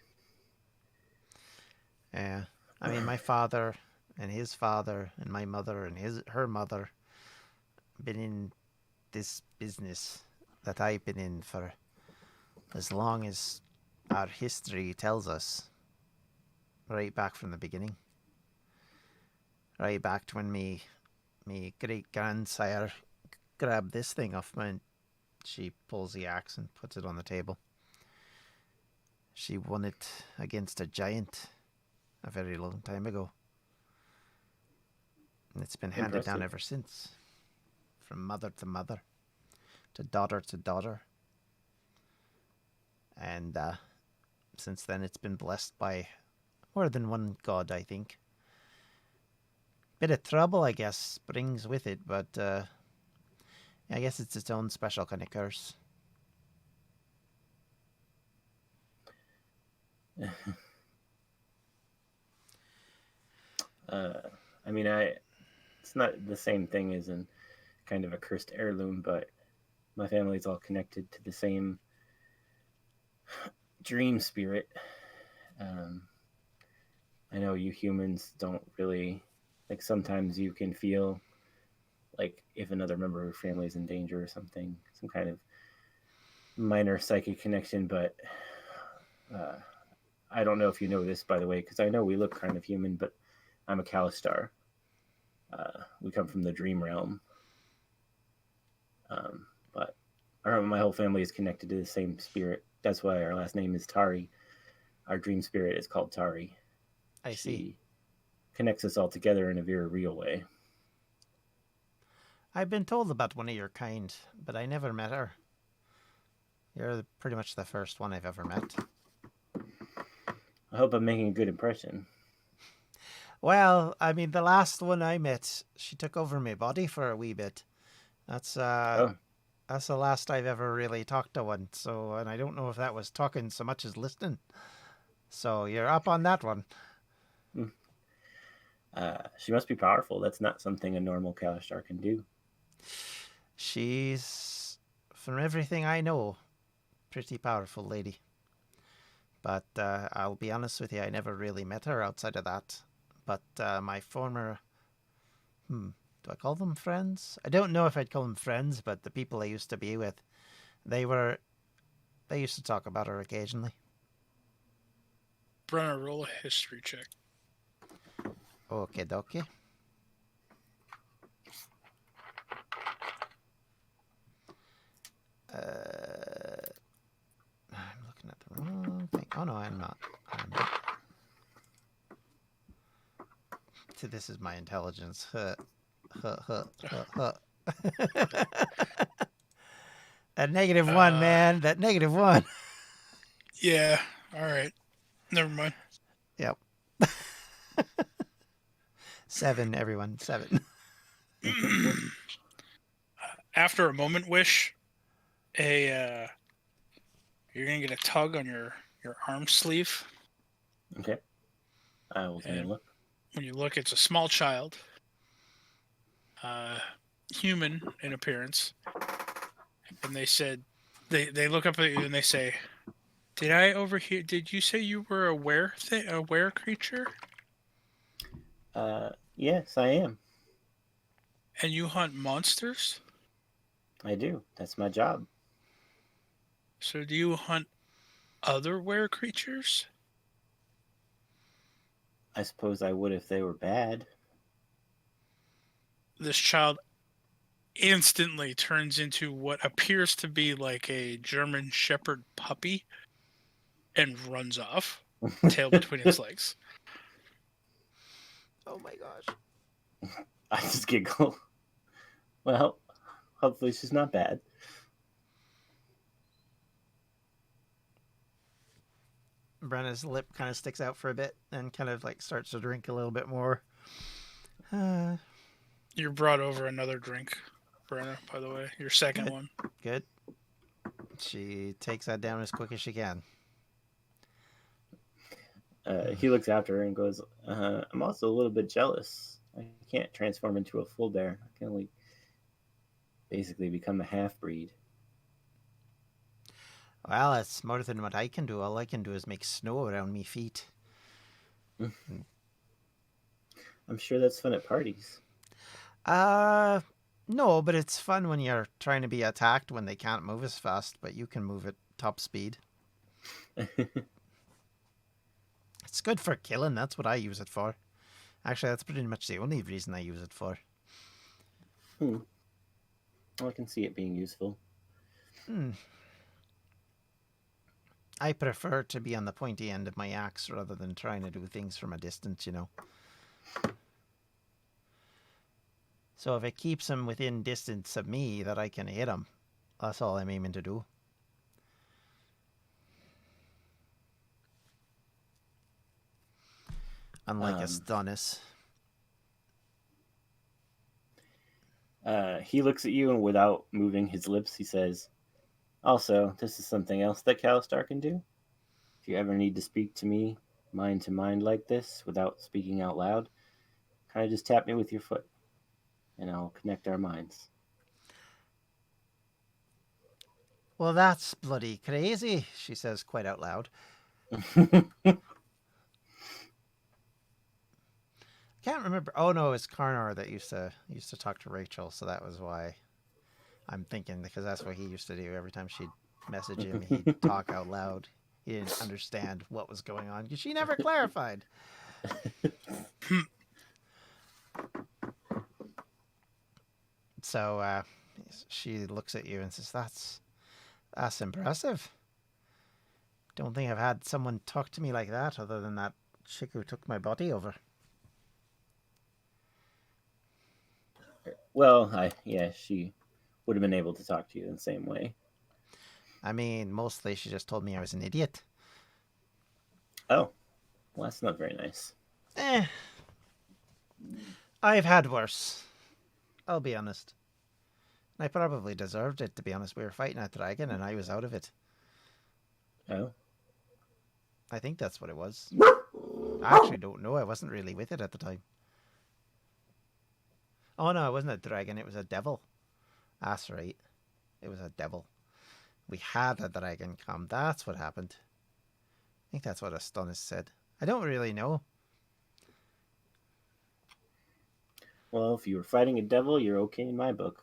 yeah, I mean, my father and his father and my mother and her mother been in this business that I've been in for as long as our history tells us, right back from the beginning, right back to when me great grandsire grabbed this thing off my. She pulls the axe and puts it on the table. She won it against a giant a very long time ago. And it's been handed down
Impressive.
ever since. From mother to mother, to daughter to daughter. And since then it's been blessed by more than one god, I think. Bit of trouble, I guess, brings with it, but I guess it's its own special kind of curse.
uh, I mean, it's not the same thing as in kind of a cursed heirloom, but my family's all connected to the same dream spirit. Um, I know you humans don't really like. Sometimes you can feel like if another member of your family is in danger or something, some kind of minor psychic connection, but I don't know if you know this, by the way, because I know we look kind of human, but I'm a Kalistar. We come from the dream realm. But my whole family is connected to the same spirit. That's why our last name is Tari. Our dream spirit is called Tari.
I see.
She connects us all together in a very real way.
I've been told about one of your kind, but I never met her. You're pretty much the first one I've ever met.
I hope I'm making a good impression.
Well, I mean, the last one I met, she took over my body for a wee bit. That's the last I've ever really talked to one. So, and I don't know if that was talking so much as listening. So you're up on that one.
She must be powerful. That's not something a normal Kalistar can do.
She's, from everything I know, pretty powerful lady. But I'll be honest with you, I never really met her outside of that. But my former, do I call them friends? I don't know if I'd call them friends, but the people I used to be with, they used to talk about her occasionally.
Brenna, roll a history check.
Okay, dokie. I'm looking at the wrong thing. Oh no, I'm not. This is my intelligence. That -1, man. That -1.
Yeah. All right. Never mind.
Yep. 7, everyone. 7.
After a moment, Wish, you're gonna get a tug on your arm sleeve.
Okay. I will take a look.
When you look, it's a small child, human in appearance, and they said they look up at you and they say, "Did I overhear? Did you say you were a were creature?
Yes, I am.
And you hunt monsters?
I do. That's my job.
So do you hunt other were creatures?"
I suppose I would if they were bad.
This child instantly turns into what appears to be like a German Shepherd puppy and runs off, tail between its legs.
Oh my gosh.
I just giggle. Well, hopefully she's not bad.
Brenna's lip kind of sticks out for a bit and kind of like starts to drink a little bit more.
You're brought over another drink, Brenna, by the way. Your second
Good.
one.
Good. She takes that down as quick as she can.
He looks after her and goes, I'm also a little bit jealous. I can't transform into a full bear. I can only basically become a half-breed.
Well, it's more than what I can do. All I can do is make snow around me feet.
I'm sure that's fun at parties.
No, but it's fun when you're trying to be attacked when they can't move as fast, but you can move at top speed. It's good for killing. That's what I use it for. Actually, that's pretty much the only reason I use it for.
Well, I can see it being useful.
I prefer to be on the pointy end of my axe rather than trying to do things from a distance, you know. So if it keeps him within distance of me that I can hit him, that's all I'm aiming to do. Unlike Astonis.
He looks at you and without moving his lips, he says, also, this is something else that Kalistar can do. If you ever need to speak to me mind to mind like this without speaking out loud, kind of just tap me with your foot and I'll connect our minds.
Well, that's bloody crazy, she says quite out loud. Can't remember. Oh no, it's Karnar that used to talk to Rachel, so that was why I'm thinking, because that's what he used to do every time she'd message him, he'd talk out loud. He didn't understand what was going on because she never clarified. So she looks at you and says, that's impressive. Don't think I've had someone talk to me like that other than that chick who took my body over.
Well, she would have been able to talk to you in the same way.
I mean, mostly she just told me I was an idiot.
Oh, well, that's not very nice.
I've had worse. I'll be honest. I probably deserved it, to be honest. We were fighting a dragon and I was out of it.
Oh?
I think that's what it was. I actually don't know. I wasn't really with it at the time. Oh no, it wasn't a dragon. It was a devil. That's right. It was a devil. We had a dragon come. That's what happened. I think that's what Astonis said. I don't really know.
Well, if you were fighting a devil, you're okay in my book.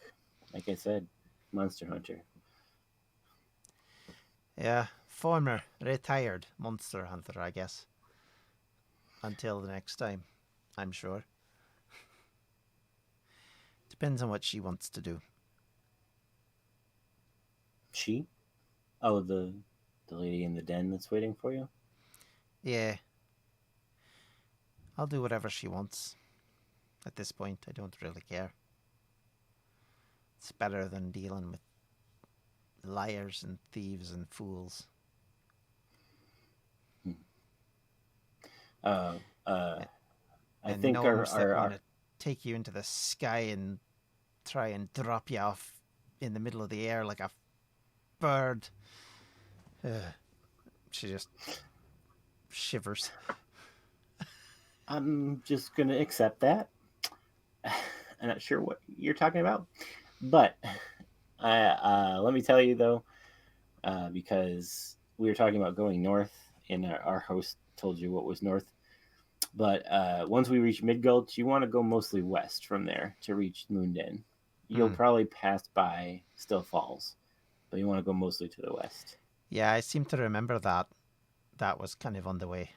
Like I said, Monster Hunter.
Yeah, former retired monster hunter, I guess. Until the next time, I'm sure. Depends on what she wants to do.
She? Oh, the lady in the den that's waiting for you?
Yeah. I'll do whatever she wants. At this point, I don't really care. It's better than dealing with liars and thieves and fools.
I
and
think
gnomes that
our
want to take you into the sky and try and drop you off in the middle of the air like a bird. She just shivers.
I'm just going to accept that. I'm not sure what you're talking about. But let me tell you, though, because we were talking about going north, and our host told you what was north. But once we reach Midgulch, you want to go mostly west from there to reach Moonden. You'll probably pass by Still Falls, but you want to go mostly to the west.
Yeah, I seem to remember that. That was kind of on the way.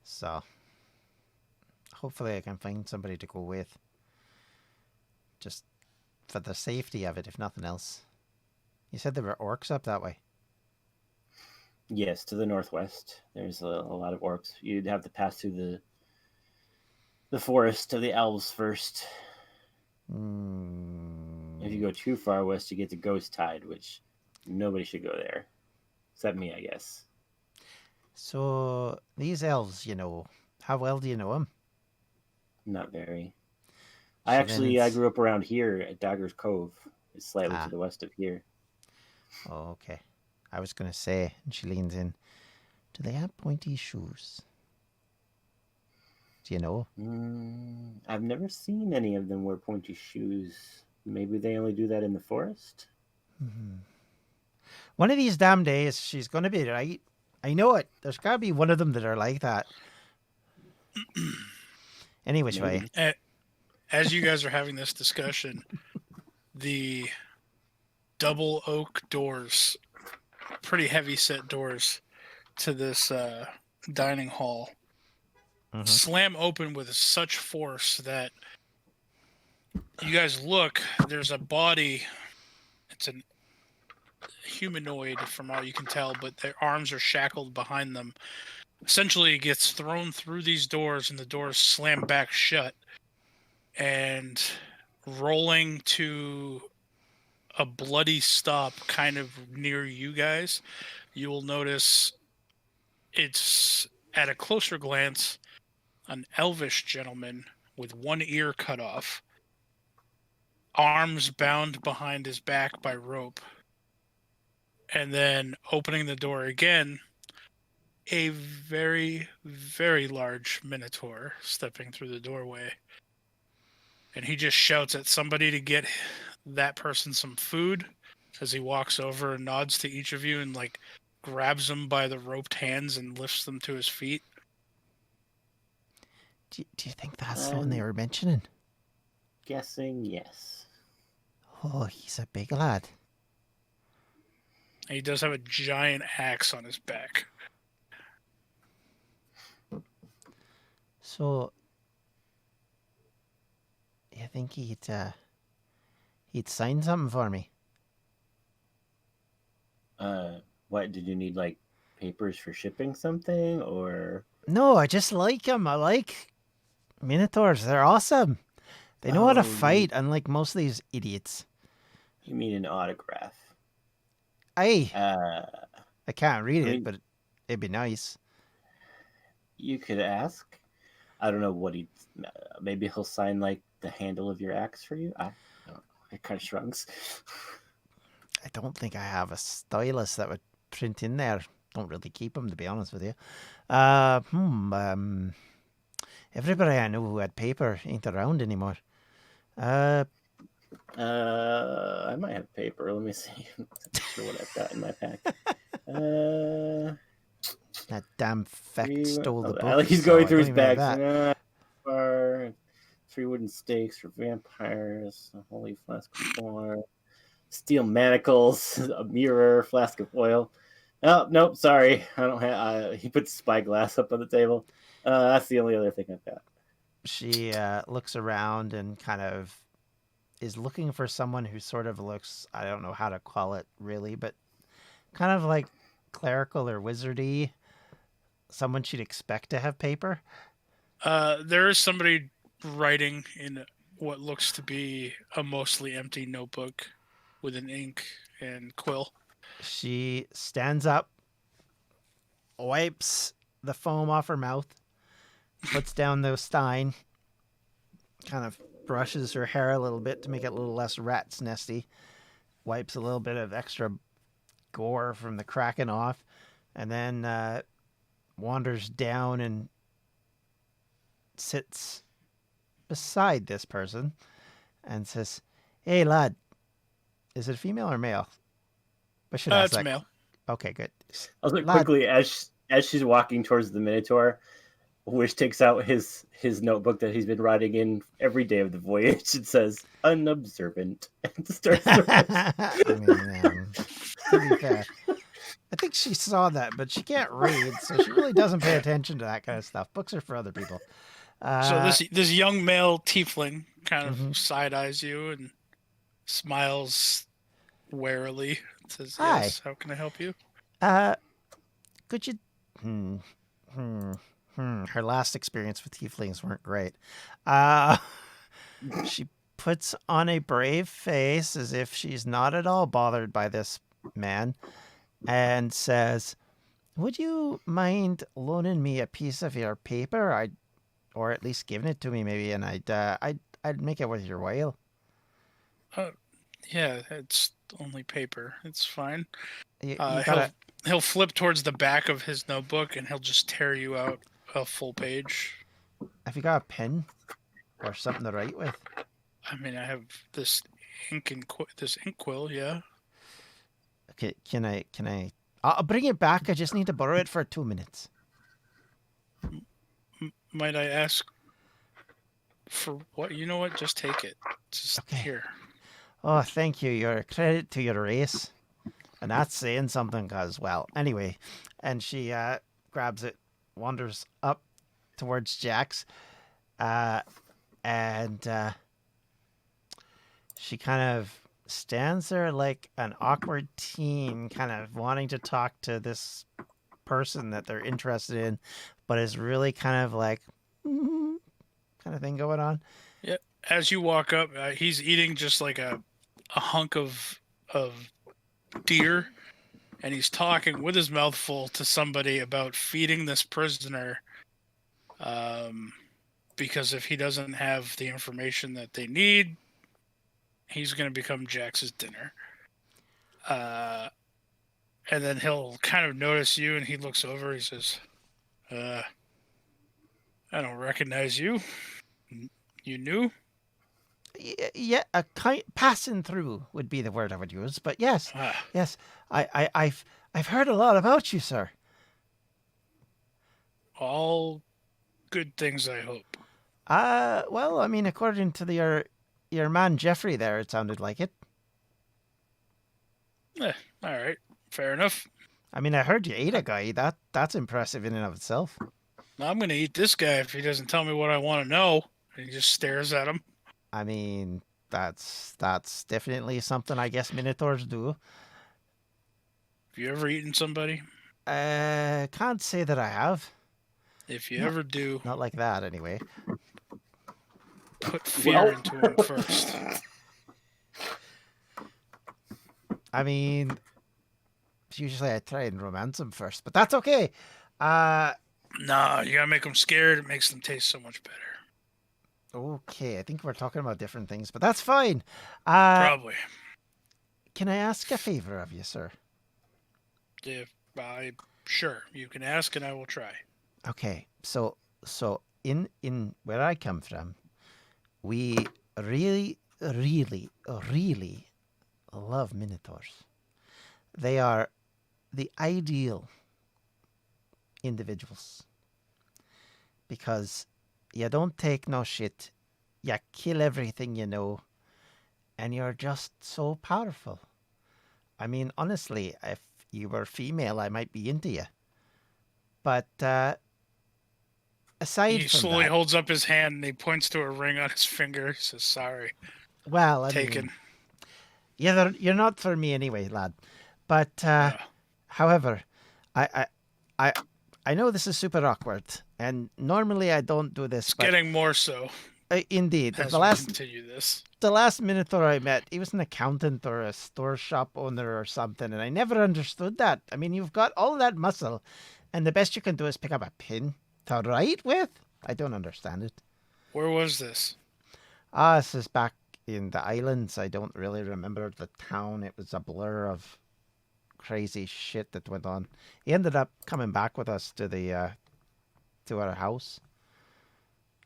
So, hopefully I can find somebody to go with. Just for the safety of it, if nothing else. You said there were orcs up that way?
Yes, to the northwest. There's a lot of orcs. You'd have to pass through the forest of the elves first. If you go too far west, you get to Ghost Tide, which nobody should go there. Except me, I guess.
So, these elves, how well do you know them?
Not very. I grew up around here at Dagger's Cove. It's slightly to the west of here.
Oh, okay. I was going to say, and she leans in, do they have pointy shoes? Do you know?
I've never seen any of them wear pointy shoes. Maybe they only do that in the forest?
One of these damn days, she's going to be right. I know it. There's got to be one of them that are like that. Any which way.
As you guys are having this discussion, the double oak doors, pretty heavy set doors to this dining hall, slam open with such force that you guys look, there's a body. It's a humanoid from all you can tell, but their arms are shackled behind them. Essentially, it gets thrown through these doors and the doors slam back shut. And rolling to a bloody stop kind of near you guys, you will notice it's, at a closer glance, an elvish gentleman with one ear cut off, arms bound behind his back by rope, and then opening the door again, a very, very large minotaur stepping through the doorway. And he just shouts at somebody to get that person some food as he walks over and nods to each of you and grabs them by the roped hands and lifts them to his feet.
Do you think that's the one they were mentioning?
Guessing yes.
Oh, he's a big lad.
He does have a giant axe on his back.
So, you think he'd sign something for me?
What did you need, like papers for shipping something, or?
No, I just like him. I like Minotaurs. They're awesome. They know how to fight, unlike most of these idiots.
You mean an autograph?
I
Uh,
can't read
I
it,
mean,
but it'd be nice.
you could ask. I don't know what he. Maybe he'll sign like the handle of your axe for you. I don't know. It kind of shrugs.
I don't think I have a stylus that would print in there. Don't really keep them, to be honest with you. Everybody I know who had paper ain't around anymore.
I might have paper. Let me see. I'm not sure what I've got in my pack.
That damn feck stole the book.
Like he's
so
going
I
through
don't
his
even have
bags.
that.
Bar, 3 wooden stakes for vampires, a holy flask of wine, steel manacles, a mirror, flask of oil. Oh, nope, sorry. I don't have. He puts spyglass up on the table. That's the only other thing I've got.
She looks around and kind of is looking for someone who sort of looks, I don't know how to call it really, but kind of like clerical or wizardy. Someone she'd expect to have paper.
There is somebody writing in what looks to be a mostly empty notebook with an ink and quill.
She stands up, wipes the foam off her mouth, puts down the stein, kind of brushes her hair a little bit to make it a little less rat's nesty, wipes a little bit of extra gore from the cracking off, and then wanders down and sits beside this person and says, "Hey, lad, is it female or male?" I should ask
It's
that.
male.
Okay, good.
I was like,
Lad.
quickly as she's walking towards the Minotaur, Wish takes out his notebook that he's been writing in every day of the voyage and says, "Unobservant," and starts to write.
I mean, to be fair, I think she saw that, but she can't read, so she really doesn't pay attention to that kind of stuff. Books are for other people.
So this young male tiefling kind of
Mhm.
side eyes you and smiles warily. Says,
Hi.
"Yes, how can I help you?"
Could you? Her last experience with tieflings weren't great. She puts on a brave face as if she's not at all bothered by this man, and says, "Would you mind loaning me a piece of your paper? Or at least giving it to me, maybe, and I'd make it worth your while."
Yeah, it's only paper. It's fine.
You gotta.
He'll flip towards the back of his notebook and he'll just tear you out a full page.
Have you got a pen or something to write with?
I mean, I have this ink and this ink quill. Yeah.
Okay, can I? I'll bring it back. I just need to borrow it for 2 minutes.
Might I ask for what? You know what? Just take it. Just
Okay.
here.
Oh, thank you. You're a credit to your race. And that's saying something, because, well, anyway. And she grabs it, wanders up towards Jax, and she kind of stands there like an awkward teen, kind of wanting to talk to this person that they're interested in, but is really kind of like, kind of thing going on.
Yeah. As you walk up, he's eating just like a hunk of deer, and he's talking with his mouth full to somebody about feeding this prisoner, because if he doesn't have the information that they need, he's going to become Jax's dinner. And then he'll kind of notice you, and he looks over. He says, "I don't recognize you. You new?"
Yeah, passing through would be the word I would use. But yes, yes, I've heard a lot about you, sir.
All good things, I hope.
Well, I mean, according to your man Jeffrey there, it sounded like it.
All right, Fair enough.
I mean, I heard you ate a guy. That's impressive in and of itself.
I'm gonna eat this guy if he doesn't tell me what I want to know. And he just stares at him.
I mean, that's definitely something I guess Minotaurs do.
Have you ever eaten somebody?
Can't say that I have.
If you ever do,
Not like that, anyway.
put fear into him first.
I mean, usually I try and romance them first, but that's okay.
Nah, you gotta make them scared. It makes them taste so much better.
Okay, I think we're talking about different things, but that's fine.
Probably.
Can I ask a favor of you, sir?
Sure, you can ask and I will try.
Okay, so in where I come from, we really, really, really love minotaurs. They are the ideal individuals because you don't take no shit, you kill everything you know, and you're just so powerful. I mean, honestly, if you were female, I might be into you. But aside
He
from
slowly
that,
holds up his hand and he points to a ring on his finger. He says, "Sorry,
well, I
taken."
mean, yeah, you're not for me anyway, lad. But
Yeah.
however, I, I, I, I know this is super awkward, and normally I don't do this,
It's
but
getting more so
indeed,
as we continue this.
the last Minotaur I met, he was an accountant or a store shop owner or something, and I never understood that. I mean, you've got all that muscle, and the best you can do is pick up a pin to write with? I don't understand it.
Where was this?
This is back in the islands. I don't really remember the town. It was a blur of crazy shit that went on. He ended up coming back with us to the to our house.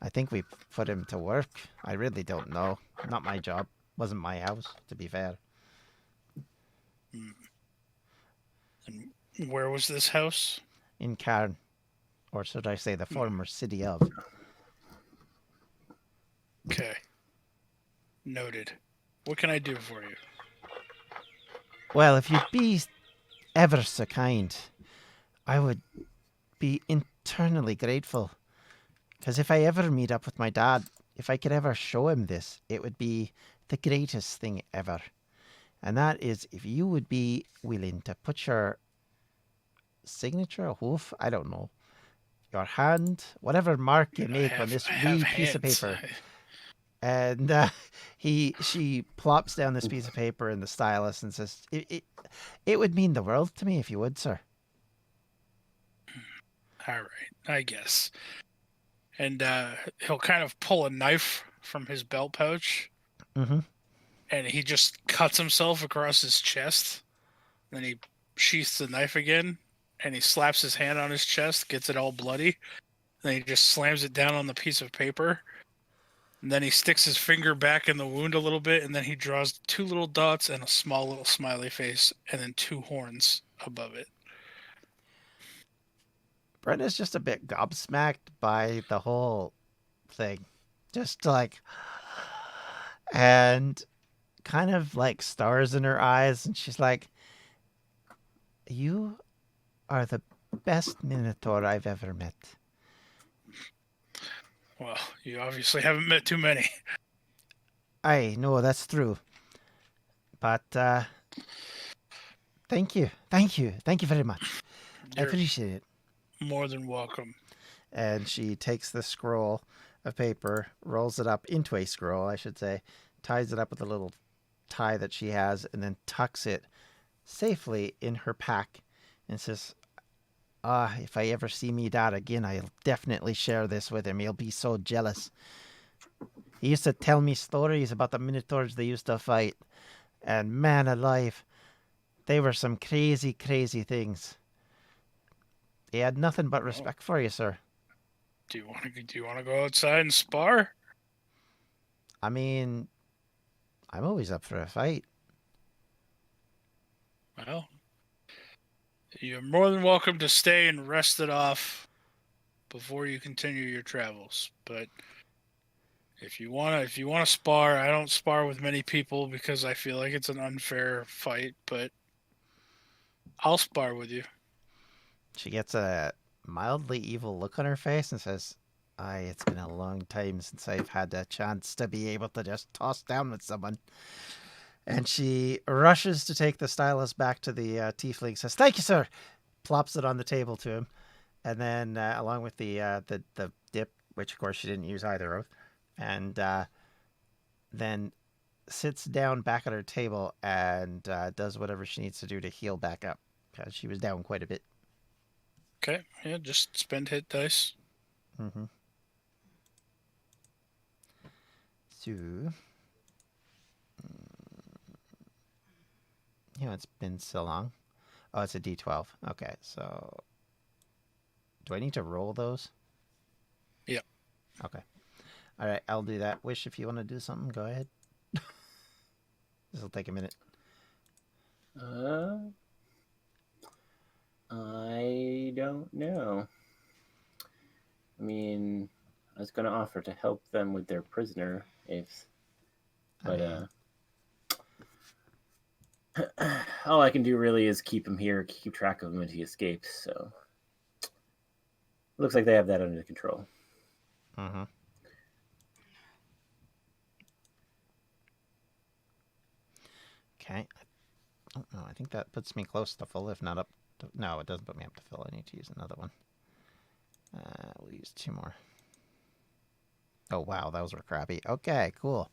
I think we put him to work. I really don't know. Not my job. Wasn't my house, to be fair.
And where was this house?
In Cairn. Or should I say the former city of.
Okay. Noted. What can I do for you?
Well, if you'd be ever so kind, I would be eternally grateful. Because if I ever meet up with my dad, if I could ever show him this, it would be the greatest thing ever. And that is if you would be willing to put your signature, hoof, I don't know, your hand, whatever mark you make on this wee piece of paper. And she plops down this piece of paper in the stylus and says, it would mean the world to me if you would, sir.
All right, I guess. And he'll kind of pull a knife from his belt pouch.
Mm-hmm.
And he just cuts himself across his chest. Then he sheaths the knife again. And he slaps his hand on his chest, gets it all bloody. Then he just slams it down on the piece of paper. And then he sticks his finger back in the wound a little bit. And then he draws 2 little dots and a small little smiley face. And then 2 horns above it.
Brenna's just a bit gobsmacked by the whole thing. Just like, and kind of like stars in her eyes. And she's like, you are the best Minotaur I've ever met.
Well, you obviously haven't met too many.
I know that's true. But thank you. Thank you very much. I appreciate it.
More than welcome.
And she takes the scroll of paper, rolls it up into a scroll, I should say, ties it up with a little tie that she has, and then tucks it safely in her pack and says, if I ever see me dad again, I'll definitely share this with him. He'll be so jealous. He used to tell me stories about the Minotaurs they used to fight. And man alive, they were some crazy, crazy things. He had nothing but respect for you, sir.
Do you want to go outside and spar?
I mean, I'm always up for a fight.
Well, you're more than welcome to stay and rest it off before you continue your travels. But if you wanna spar, I don't spar with many people because I feel like it's an unfair fight. But I'll spar with you.
She gets a mildly evil look on her face and says, "Aye, it's been a long time since I've had a chance to be able to just toss down with someone." And she rushes to take the stylus back to the tiefling, says, "Thank you, sir." Plops it on the table to him. And then along with the dip, which of course she didn't use either of, and then sits down back at her table and does whatever she needs to do to heal back up, because she was down quite a bit.
Okay, yeah, just spend hit dice.
Mm-hmm. So, it's been so long. Oh, it's a D12. Okay, so do I need to roll those?
Yep.
Okay. All right, I'll do that. Wish, if you want to do something, go ahead. This will take a minute.
I don't know. I mean, I was going to offer to help them with their prisoner, but all I can do really is keep him here, keep track of him until he escapes. So, looks like they have that under control.
Mm-hmm. Okay. Oh, no, I think that puts me close to full, if not up to... No, it doesn't put me up to full. I need to use another one. We'll use 2 more. Oh, wow, those were crappy. Okay, cool.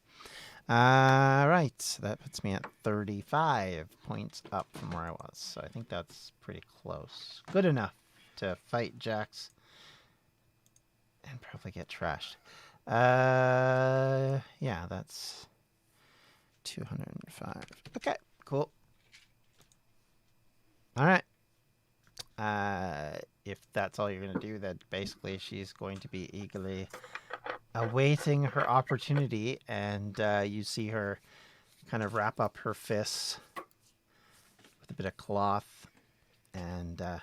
Right, so that puts me at 35 points up from where I was. So I think that's pretty close. Good enough to fight Jax and probably get trashed. Yeah, that's 205. Okay, cool. All right. If that's all you're going to do, then basically she's going to be eagerly awaiting her opportunity, and you see her kind of wrap up her fists with a bit of cloth and kind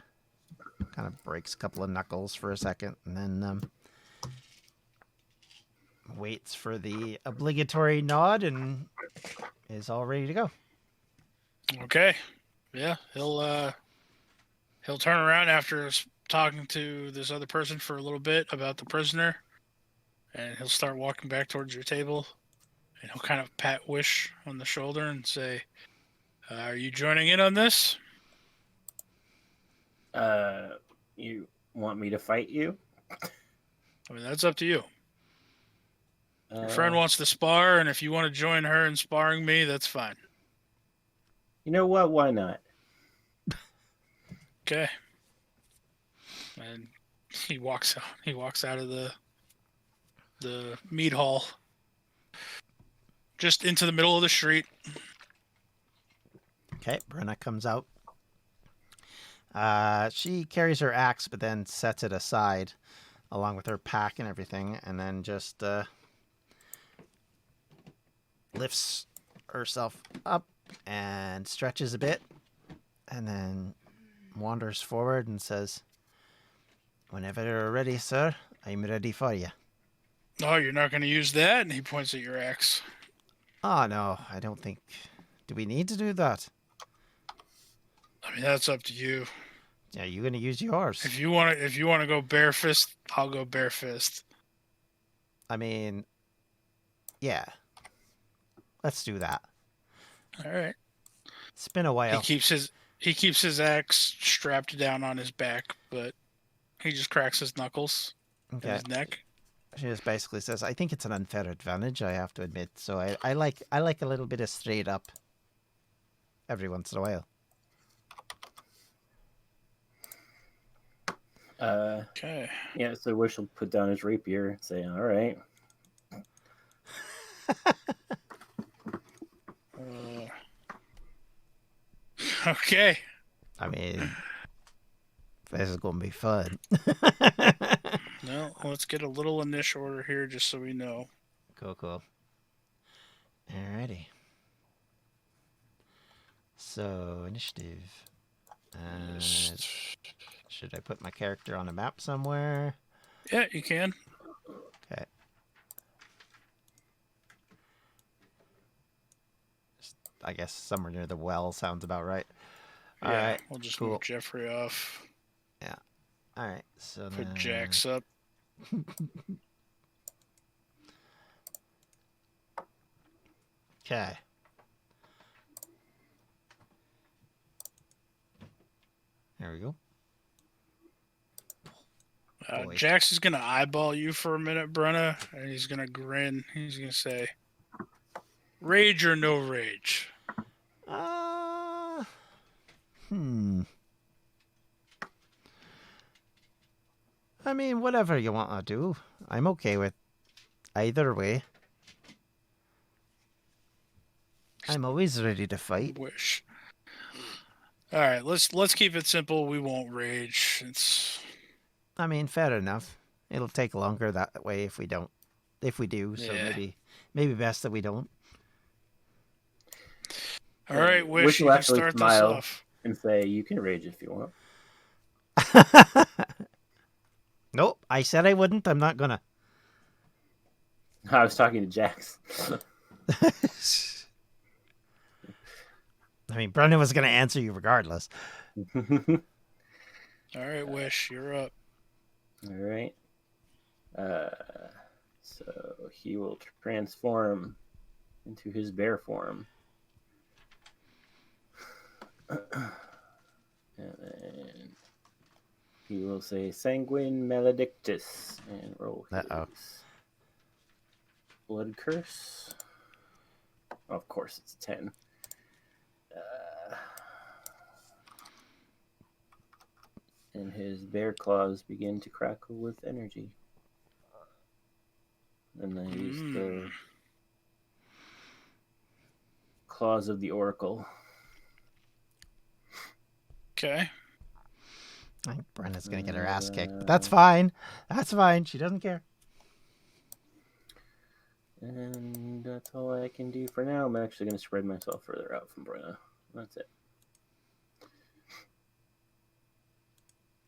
of breaks a couple of knuckles for a second, and then waits for the obligatory nod and is all ready to go.
Okay. Yeah, he'll turn around after talking to this other person for a little bit about the prisoner, and he'll start walking back towards your table, and he'll kind of pat Wish on the shoulder and say, "Are you joining in on this?"
You want me to fight you?
I mean, that's up to you. Your friend wants to spar, and if you want to join her in sparring me, that's fine.
You know what? Why not?
Okay. And he walks out. He walks out of the meat hall, just into the middle of the street.
Okay, Brenna comes out. She carries her axe, but then sets it aside along with her pack and everything, and then just lifts herself up and stretches a bit, and then wanders forward and says, "Whenever you're ready, sir, I'm ready for you."
Oh, you're not going to use that? And he points at your axe.
Oh, no, I don't think... Do we need to do that?
I mean, that's up to you.
Yeah, you're going to use yours.
If you want to go bare fist, I'll go bare fist.
I mean, yeah. Let's do that.
All right.
It's been a while.
He keeps his axe strapped down on his back, but he just cracks his knuckles in his neck.
She just basically says, "I think it's an unfair advantage, I have to admit. So I like a little bit of straight up every once in a while."
Okay.
Yeah, so Wish will put down his rapier and say, "All right."
Okay.
I mean, this is going to be fun.
No, let's get a little initial order here just so we know.
Cool. Alrighty. So, initiative. Should I put my character on a map somewhere?
Yeah, you can.
Okay. I guess somewhere near the well sounds about right. All right.
We'll just
Cool.
move Jeffrey off.
Yeah. All right. So
Put
then...
Jax up.
Okay. There we go.
Jax is going to eyeball you for a minute, Brenna, and he's going to grin. He's going to say, rage or no rage?
I mean, whatever you want to do. I'm okay with either way. I'm always ready to fight.
Wish. All right, let's keep it simple. We won't rage.
I mean, fair enough. It'll take longer that way if we don't. If we do, so maybe best that we don't.
All right, Wish,
will
you can
actually
start
smile
this off.
and say, "You can rage if you want."
Nope, I said I wouldn't. I'm not gonna.
I was talking to Jax.
I mean, Brendan was gonna answer you regardless.
All right, Wish, you're up.
All right. So he will transform into his bear form. And then he will say Sanguine Maledictus and roll his blood curse. Of course, it's a 10. And his bear claws begin to crackle with energy. And I use the claws of the oracle.
Okay.
I think Brenda's gonna get her ass kicked, but that's fine. That's fine. She doesn't care.
And that's all I can do for now. I'm actually going to spread myself further out from Brenna. That's it.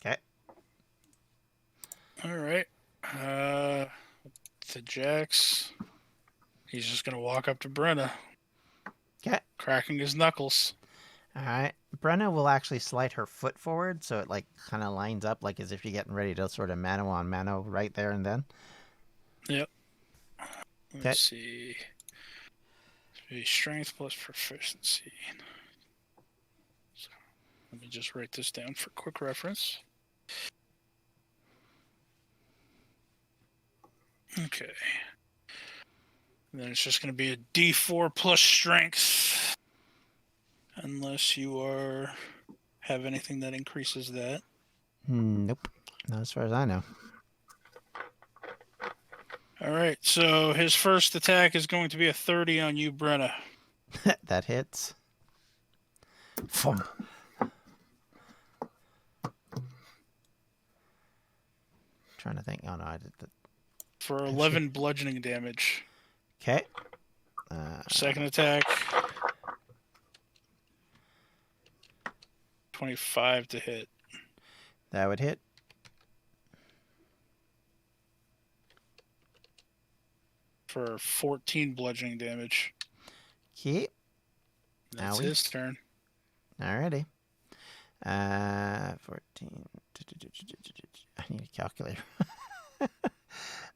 Okay.
All right. To Jax. He's just going to walk up to Brenna.
Okay.
Cracking his knuckles.
All right. Brenna will actually slide her foot forward so it like kind of lines up like as if you're getting ready to sort of mano on mano right there and then.
Yep. Let's see. Strength plus proficiency. So, let me just write this down for quick reference. Okay. And then it's just going to be a D4 plus strength. Unless you have anything that increases that.
Nope. Not as far as I know.
All right, so his first attack is going to be a 30 on you, Brenna.
That hits. Fum. Trying to think. Oh no, I did that.
For 11 bludgeoning damage.
Okay.
Second attack. 25 to hit.
That would hit.
For 14 bludgeoning damage.
Okay.
That's his turn.
Alrighty. 14. I need a calculator.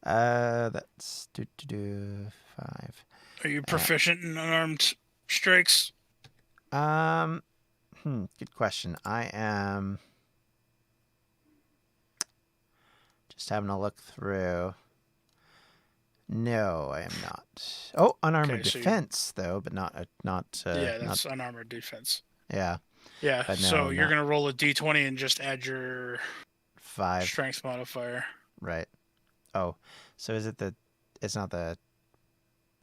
That's 5.
Are you proficient in unarmed strikes?
Good question. I am just having a look through. No, I am not. Oh, unarmored defense though, but not.
Yeah, that's unarmored defense.
Yeah.
Yeah. But so you're gonna roll a d20 and just add your
5
strength modifier.
Right. Oh, so is it the? It's not the.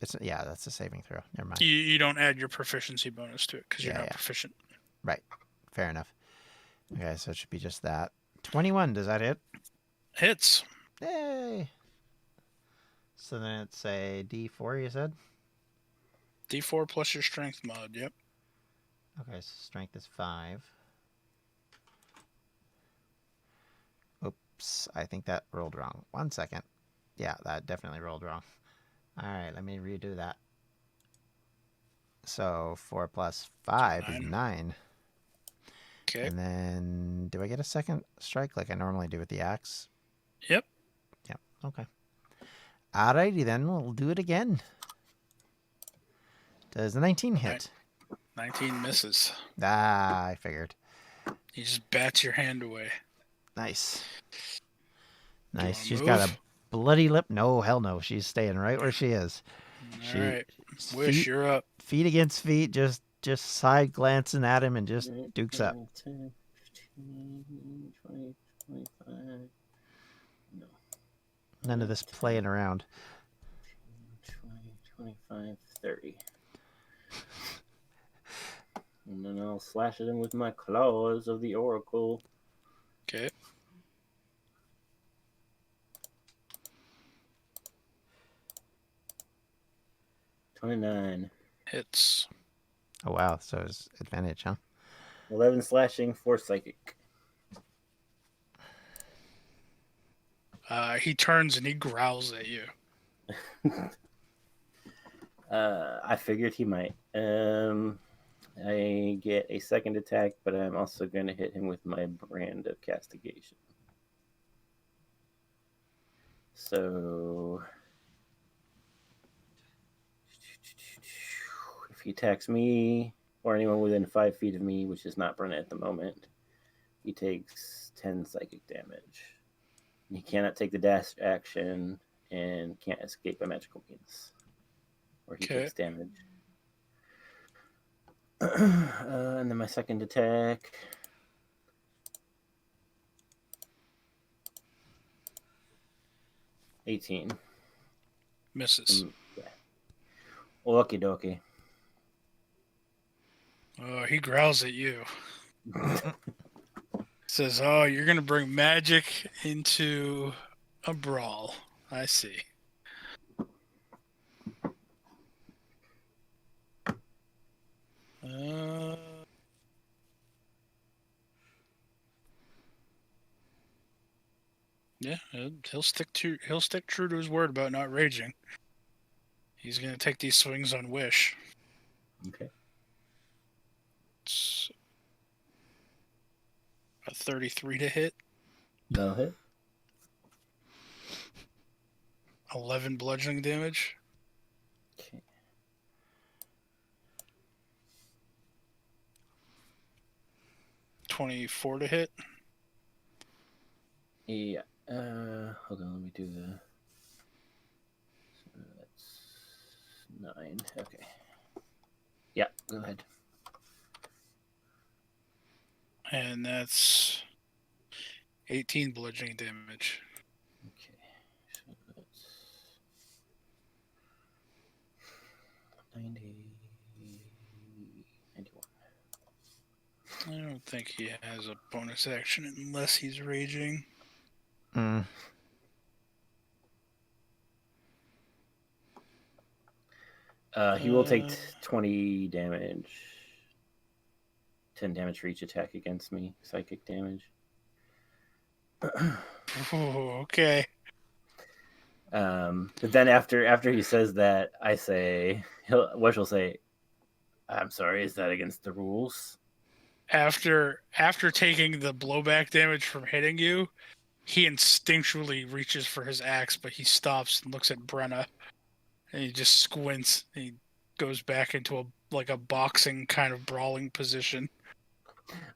It's yeah. That's a saving throw. Never mind.
You don't add your proficiency bonus to it because you're not proficient.
Right. Fair enough. Okay, so it should be just that. 21. Does that hit?
Hits.
Yay. So then it's a D4, you said?
D4 plus your strength mod, yep.
Okay, so strength is 5. Oops, I think that rolled wrong. 1 second. Yeah, that definitely rolled wrong. All right, let me redo that. So 4 plus 5 is 9.
Okay.
And then, do I get a second strike like I normally do with the axe?
Yep.
Yep. Okay. Alrighty then, we'll do it again. Does the 19 hit?
19 misses.
Ah, I figured.
You just bats your hand away.
Nice.
Do you
Nice.
wanna
She's got a
move?
bloody lip. No, hell no. She's staying right where she is.
All right. Wish,
Feet,
you're up.
feet against feet, just side glancing at him and just dukes up.
10, 15, 20, 25. No.
None of this playing around.
20, 25, 30. And then I'll slash it in with my claws of the oracle.
Okay.
$29.
Hits.
Oh wow, so it's advantage, huh?
11 slashing, 4 psychic.
He turns and he growls at you.
I figured he might. I get a second attack, but I'm also going to hit him with my brand of castigation. So if he attacks me or anyone within 5 feet of me, which is not Brenna at the moment, he takes 10 psychic damage. He cannot take the dash action and can't escape by magical means, or he takes damage. And then my second attack. $18.
Misses.
Yeah. Okie dokie.
He growls at you. Says, "Oh, you're gonna bring magic into a brawl." I see. Yeah, he'll stick true to his word about not raging. He's gonna take these swings on Wish.
Okay.
It's a 33 to hit.
No hit.
11 bludgeoning damage.
Okay.
24 to hit.
Yeah. Hold on. Let me do the. So that's 9. Okay. Yeah. Go ahead.
And that's 18 bludgeoning damage.
Okay. So that's 90. 91.
I don't think he has a bonus action unless he's raging.
He will take 20 damage. 10 damage for each attack against me. Psychic damage.
Okay.
But then after he says that, I say, Wesh will say, "I'm sorry, is that against the rules?"
After taking the blowback damage from hitting you, he instinctually reaches for his axe, but he stops and looks at Brenna, and he just squints. And he goes back into a boxing kind of brawling position.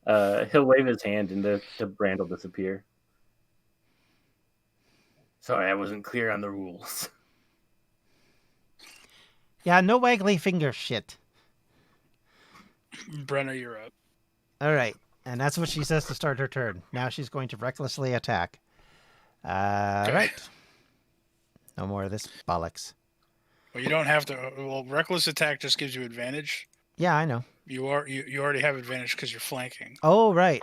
He'll wave his hand and the brand will disappear. Sorry, I wasn't clear on the rules.
Yeah, no waggly finger shit.
Brenna, you're up.
All right. And that's what she says to start her turn. Now she's going to recklessly attack. Okay. Right. No more of this bollocks.
Well, you don't have to. Well, reckless attack just gives you advantage.
Yeah, I know.
You already have advantage because you're flanking.
Oh, right.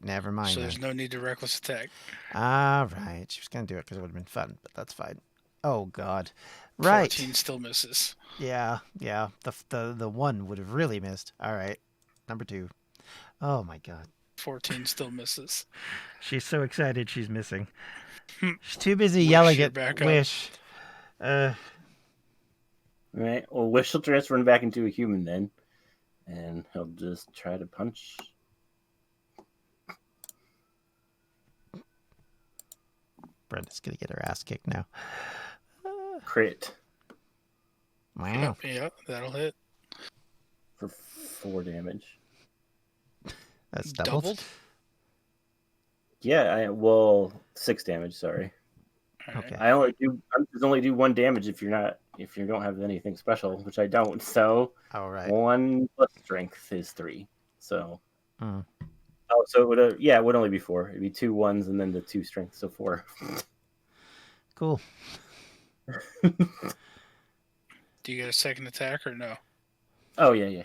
Never mind.
So there's no need to reckless attack.
All right. She was going to do it because it would have been fun, but that's fine. Oh, God. Right.
14 still misses.
Yeah. The one would have really missed. All right. Number 2. Oh, my God.
14 still misses.
She's so excited she's missing. She's too busy yelling at Wish.
Right. Well, Wish will transform back into a human then. And he'll just try to punch
Brenda's gonna get her ass kicked now.
Crit
Wow.
Yep, that'll hit.
for 4 damage.
That's doubled.
Yeah, 6 damage. Sorry.
All right.
Okay.
I only do 1 damage if you don't have anything special, which I don't. So
All right.
1 plus strength is 3. So
Mm.
oh, so it would only be 4. It'd be 2 1s and then the 2 strength, so 4.
Cool.
Do you get a second attack or no?
Oh yeah.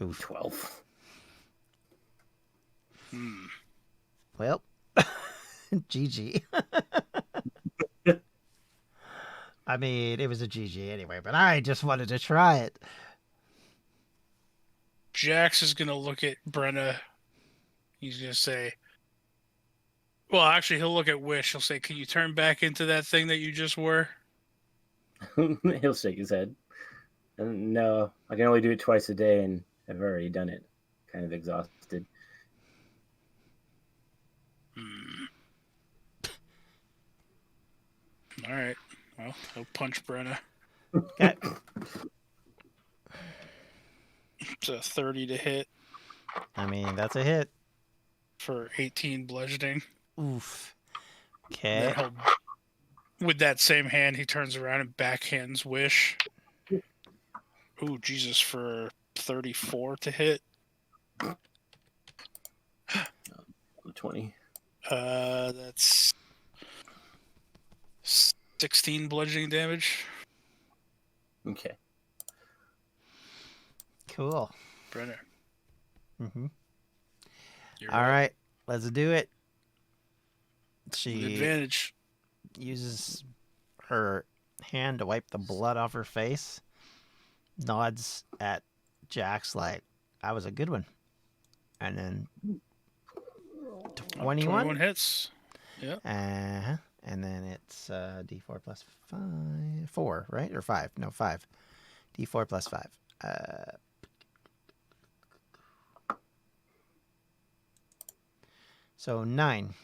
Oof.
12.
Well, GG. I mean, it was a GG anyway, but I just wanted to try it.
Jax is gonna look at Brenna. He's gonna say, well, actually, he'll look at Wish. He'll say, "Can you turn back into that thing that you just were?"
He'll shake his head. No, I can only do it twice a day, and I've already done it. Kind of exhausted.
All right. Well, he'll punch Brenna.
Okay.
It's a 30 to hit
I mean, that's a hit.
for 18 bludgeoning.
Oof.
Then
Okay.
with that same hand, he turns around and backhands Wish. Ooh, Jesus, for 34 to hit.
20.
That's 16 bludgeoning damage.
Okay.
Cool.
Brenner.
Mm-hmm.
You're
All
up.
right, let's do it.
With
She
advantage.
uses her hand to wipe the blood off her face, nods at Jax like, "I was a good one," and then 21.
21 hits. Yep.
And then it's D4 plus 5, 4, right? Or 5? No, 5. D4 plus 5. So 9.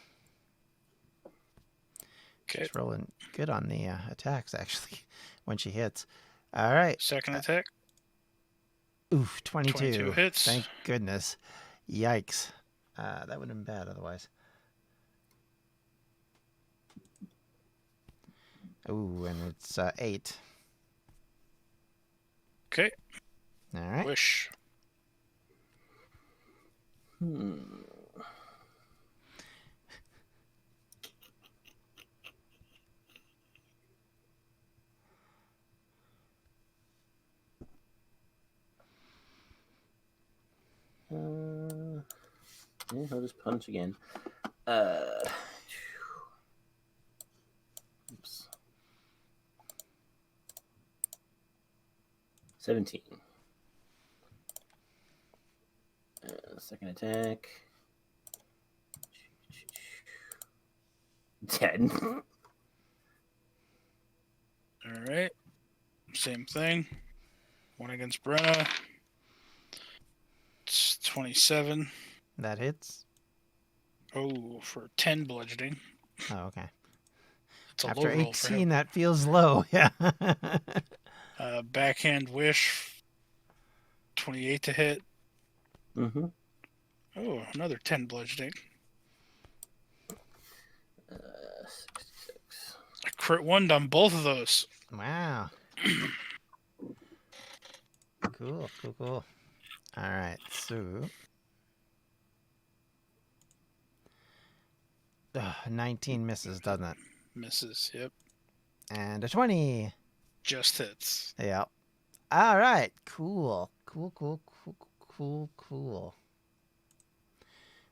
Okay.
She's rolling good on the attacks, actually, when she hits. All right.
Second attack.
Oof, 22.
22 hits.
Thank goodness. Yikes. That would have been bad otherwise. Ooh, and it's 8.
Okay.
All right.
Wish.
Yeah, I'll just punch again. Oops. 17. Second attack. 10.
All right. Same thing. One against Brenna. It's 27.
That hits.
Oh, for 10 bludgeoning.
Oh, okay.
It's a
After
low roll for
18,
him.
that feels low. Yeah.
Backhand Wish. 28 to hit.
Mm-hmm.
Oh, another 10 bludgeoning.
66.
I crit one on both of those.
Wow. Cool. All right. So 19 misses, doesn't it?
Misses. Yep.
And a 20.
Just hits.
Yeah. All right. Cool.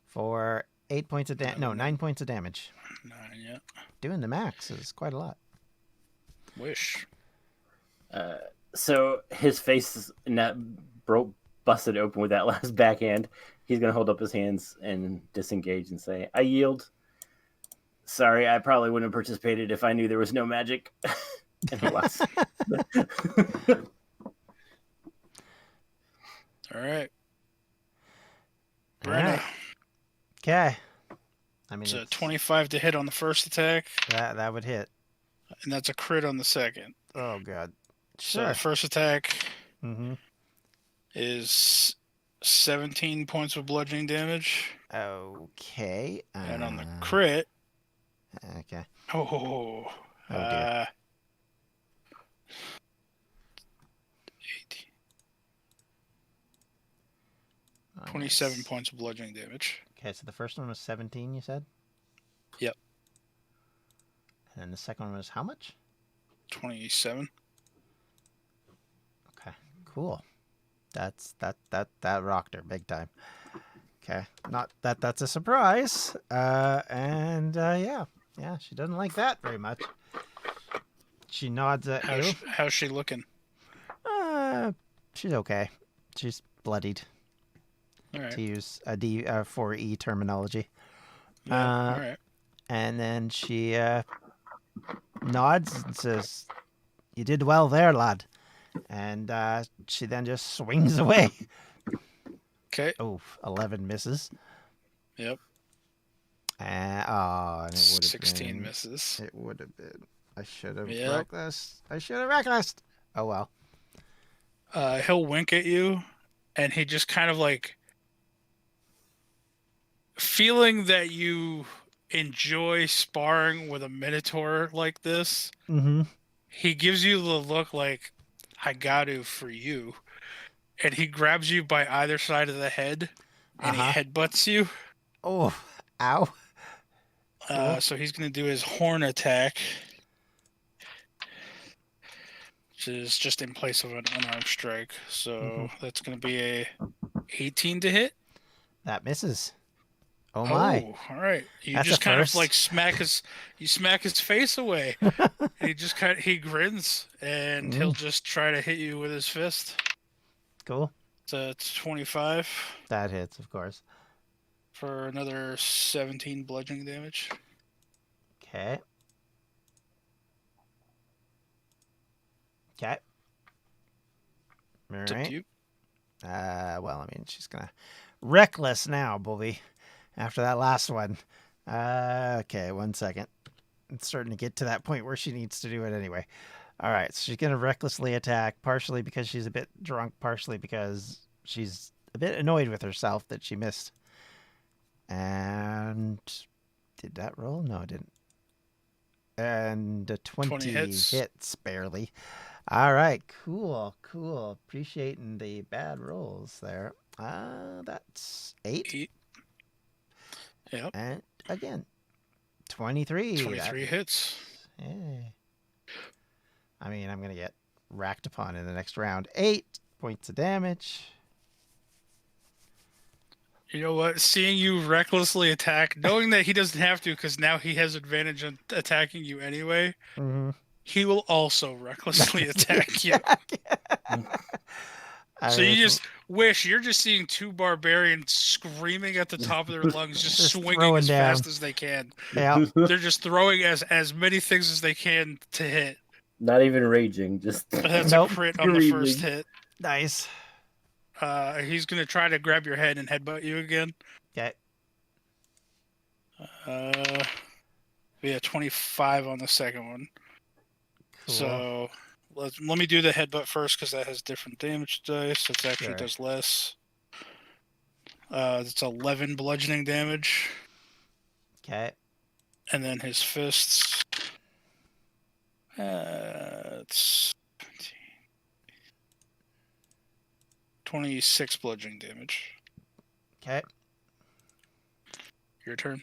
For 8 points of damage. No, 9 points of damage.
9, yeah.
Doing the max is quite a lot.
Wish.
So his face is busted open with that last backhand. He's gonna hold up his hands and disengage and say, "I yield. Sorry, I probably wouldn't have participated if I knew there was no magic." And he walks.
All right.
All
Brenna.
right. Okay. I mean,
It's a
it's
25 to hit on the first attack,
that would hit.
and that's a crit on the second.
Oh god.
So the
Sure.
first attack
Mm-hmm.
is 17 points of bludgeoning damage.
Okay.
And on the crit,
Okay.
oh
dear.
18, 27 points of bludgeoning damage.
Okay, so the first one was 17, you said?
Yep.
And then the second one was how much?
27.
Okay, cool. That rocked her big time. Okay, not that's a surprise. Yeah, she doesn't like that very much. She nods at you.
How's she looking?
She's okay. She's bloodied.
All right.
To use a D4E terminology.
Yeah, all right.
And then she nods and says, "You did well there, lad." And she then just swings away.
Okay.
Oh, 11 misses.
Yep.
And it would have
16
been,
misses.
It would have been. I should have
Yep.
reckless. Oh well.
He'll wink at you, and he just kind of like, feeling that you enjoy sparring with a minotaur like this.
Mm-hmm.
He gives you the look like, I got to for you. And he grabs you by either side of the head, and he headbutts you.
Oh, ow. Cool.
So he's going to do his horn attack, which is just in place of an unarmed strike. So that's going to be a 18 to hit.
That misses. Oh my!
Oh, all right. You
That's
just
a
kind
first.
of like smack his face away. He grins, and he'll just try to hit you with his fist.
Cool.
So it's 25
That hits, of course.
for another 17 bludgeoning damage.
Okay. Okay. All
It's up to
right.
you.
Well, I mean, she's gonna reckless now, Bully. After that last one. Okay, 1 second. It's starting to get to that point where she needs to do it anyway. All right, so she's gonna recklessly attack, partially because she's a bit drunk, partially because she's a bit annoyed with herself that she missed. And did that roll? No, it didn't. And a 20 hits barely. All right, cool. Appreciating the bad rolls there. That's 8.
Yep.
And again, 23.
23 hits.
Yeah. I mean, I'm going to get racked upon in the next round. 8 points of damage.
You know what? Seeing you recklessly attack, knowing that he doesn't have to because now he has advantage on attacking you anyway, he will also recklessly attack you. So you just wish you're just seeing two barbarians screaming at the top of their lungs, just swinging as fast as they can.
Yeah.
They're just throwing as many things as they can to hit.
Not even raging, just
That's a crit on the first hit.
Nice.
He's gonna try to grab your head and headbutt you again.
Okay.
Yeah, 25 on the second one.
Cool.
So let me do the headbutt first because that has different damage dice. It actually does less. It's 11 bludgeoning damage.
Okay.
And then his fists. It's 26 bludgeoning damage.
Okay.
Your turn.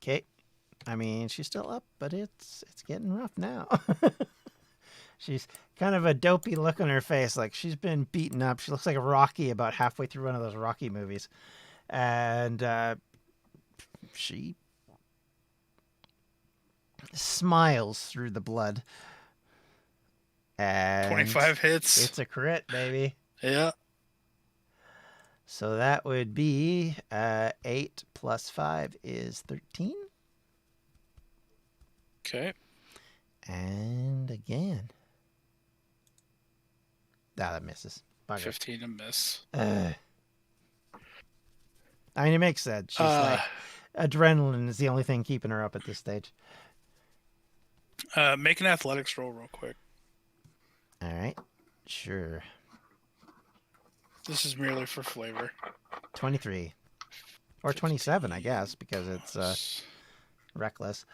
Okay. I mean, she's still up, but it's getting rough now. She's kind of a dopey look on her face, like she's been beaten up. She looks like a Rocky about halfway through one of those Rocky movies. And she smiles through the blood. And
25 hits.
It's a crit, baby.
Yeah.
So that would be 8 plus 5 is 13.
Okay.
And again. That misses. Bugger.
15 to miss.
I mean, it makes sense. She's like, adrenaline is the only thing keeping her up at this stage.
Make an athletics roll real quick.
All right. Sure.
This is merely for flavor.
23. Or 27, I guess, because it's reckless.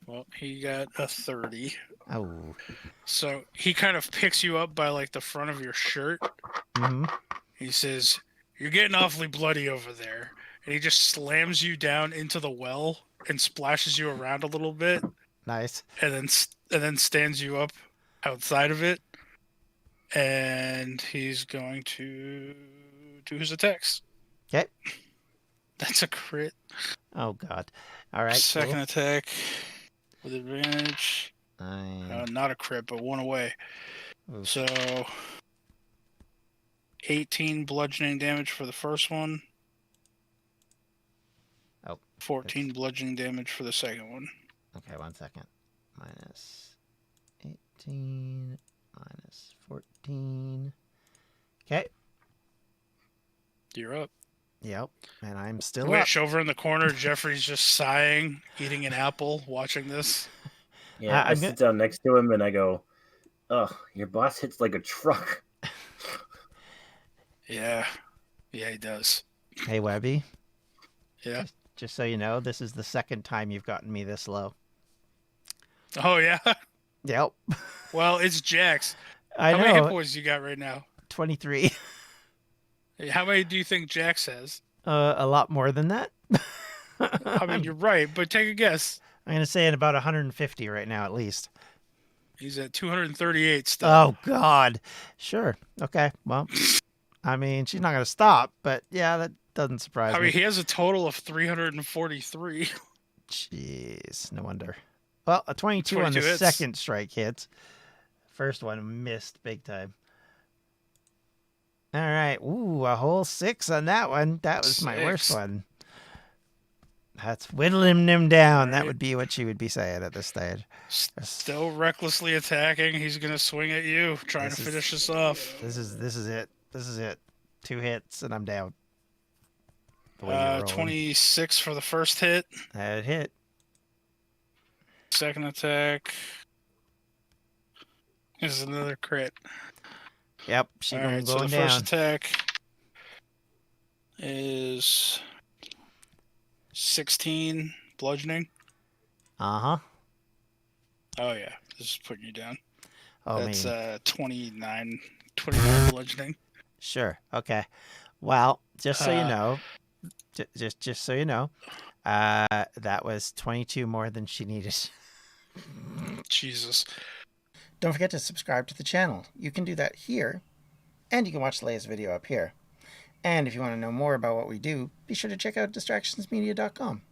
Well, he got a 30.
Oh.
So he kind of picks you up by like the front of your shirt.
Mm-hmm.
He says, "You're getting awfully bloody over there." And he just slams you down into the well and splashes you around a little bit.
Nice.
And then stands you up outside of it. And he's going to do his attacks.
Okay.
That's a crit.
Oh, God. All right.
Second
cool.
attack with advantage. Not a crit, but one away.
Oof.
So 18 bludgeoning damage for the first one.
Oh.
14 bludgeoning damage for the second one.
Okay, 1 second. Minus 18, minus 14. Okay.
You're up.
Yep. And I'm still
Wish over in the corner. Jeffrey's just sighing, eating an apple, watching this.
Yeah, I sit down next to him and I go, "Ugh, your boss hits like a truck."
Yeah. Yeah, he does.
Hey, Webby.
Yeah.
Just so you know, this is the second time you've gotten me this low.
Oh, yeah?
Yep.
Well, it's Jax.
I know.
How many hit points you got right now?
23.
How many do you think Jax has?
A lot more than that.
I mean, you're right, but take a guess.
I'm going to say at about 150 right now, at least.
He's at 238 still.
Oh, God. Sure. Okay. Well, I mean, she's not going to stop, but yeah, that doesn't surprise me.
I mean, he has a total of 343.
Jeez. No wonder. Well, a 22 on the
hits.
second strike hits. First one missed big time. All right. Ooh, a whole 6 on that one. That was my worst one. That's whittling him down. Right. That would be what she would be saying at this stage.
Still recklessly attacking. He's going to swing at you, trying to finish us off.
This is it. This is it. 2 hits, and I'm down.
26 for the first hit.
That hit.
Second attack. This is another crit.
Yep, she's going
down. So the first attack is 16 bludgeoning.
Uh-huh.
Oh, yeah. This is putting you down.
Oh,
that's
man.
29 bludgeoning.
Sure. Okay. Well, just so you know, just so you know, that was 22 more than she needed.
Jesus.
Don't forget to subscribe to the channel. You can do that here, and you can watch Leia's video up here. And if you want to know more about what we do, be sure to check out distractionsmedia.com.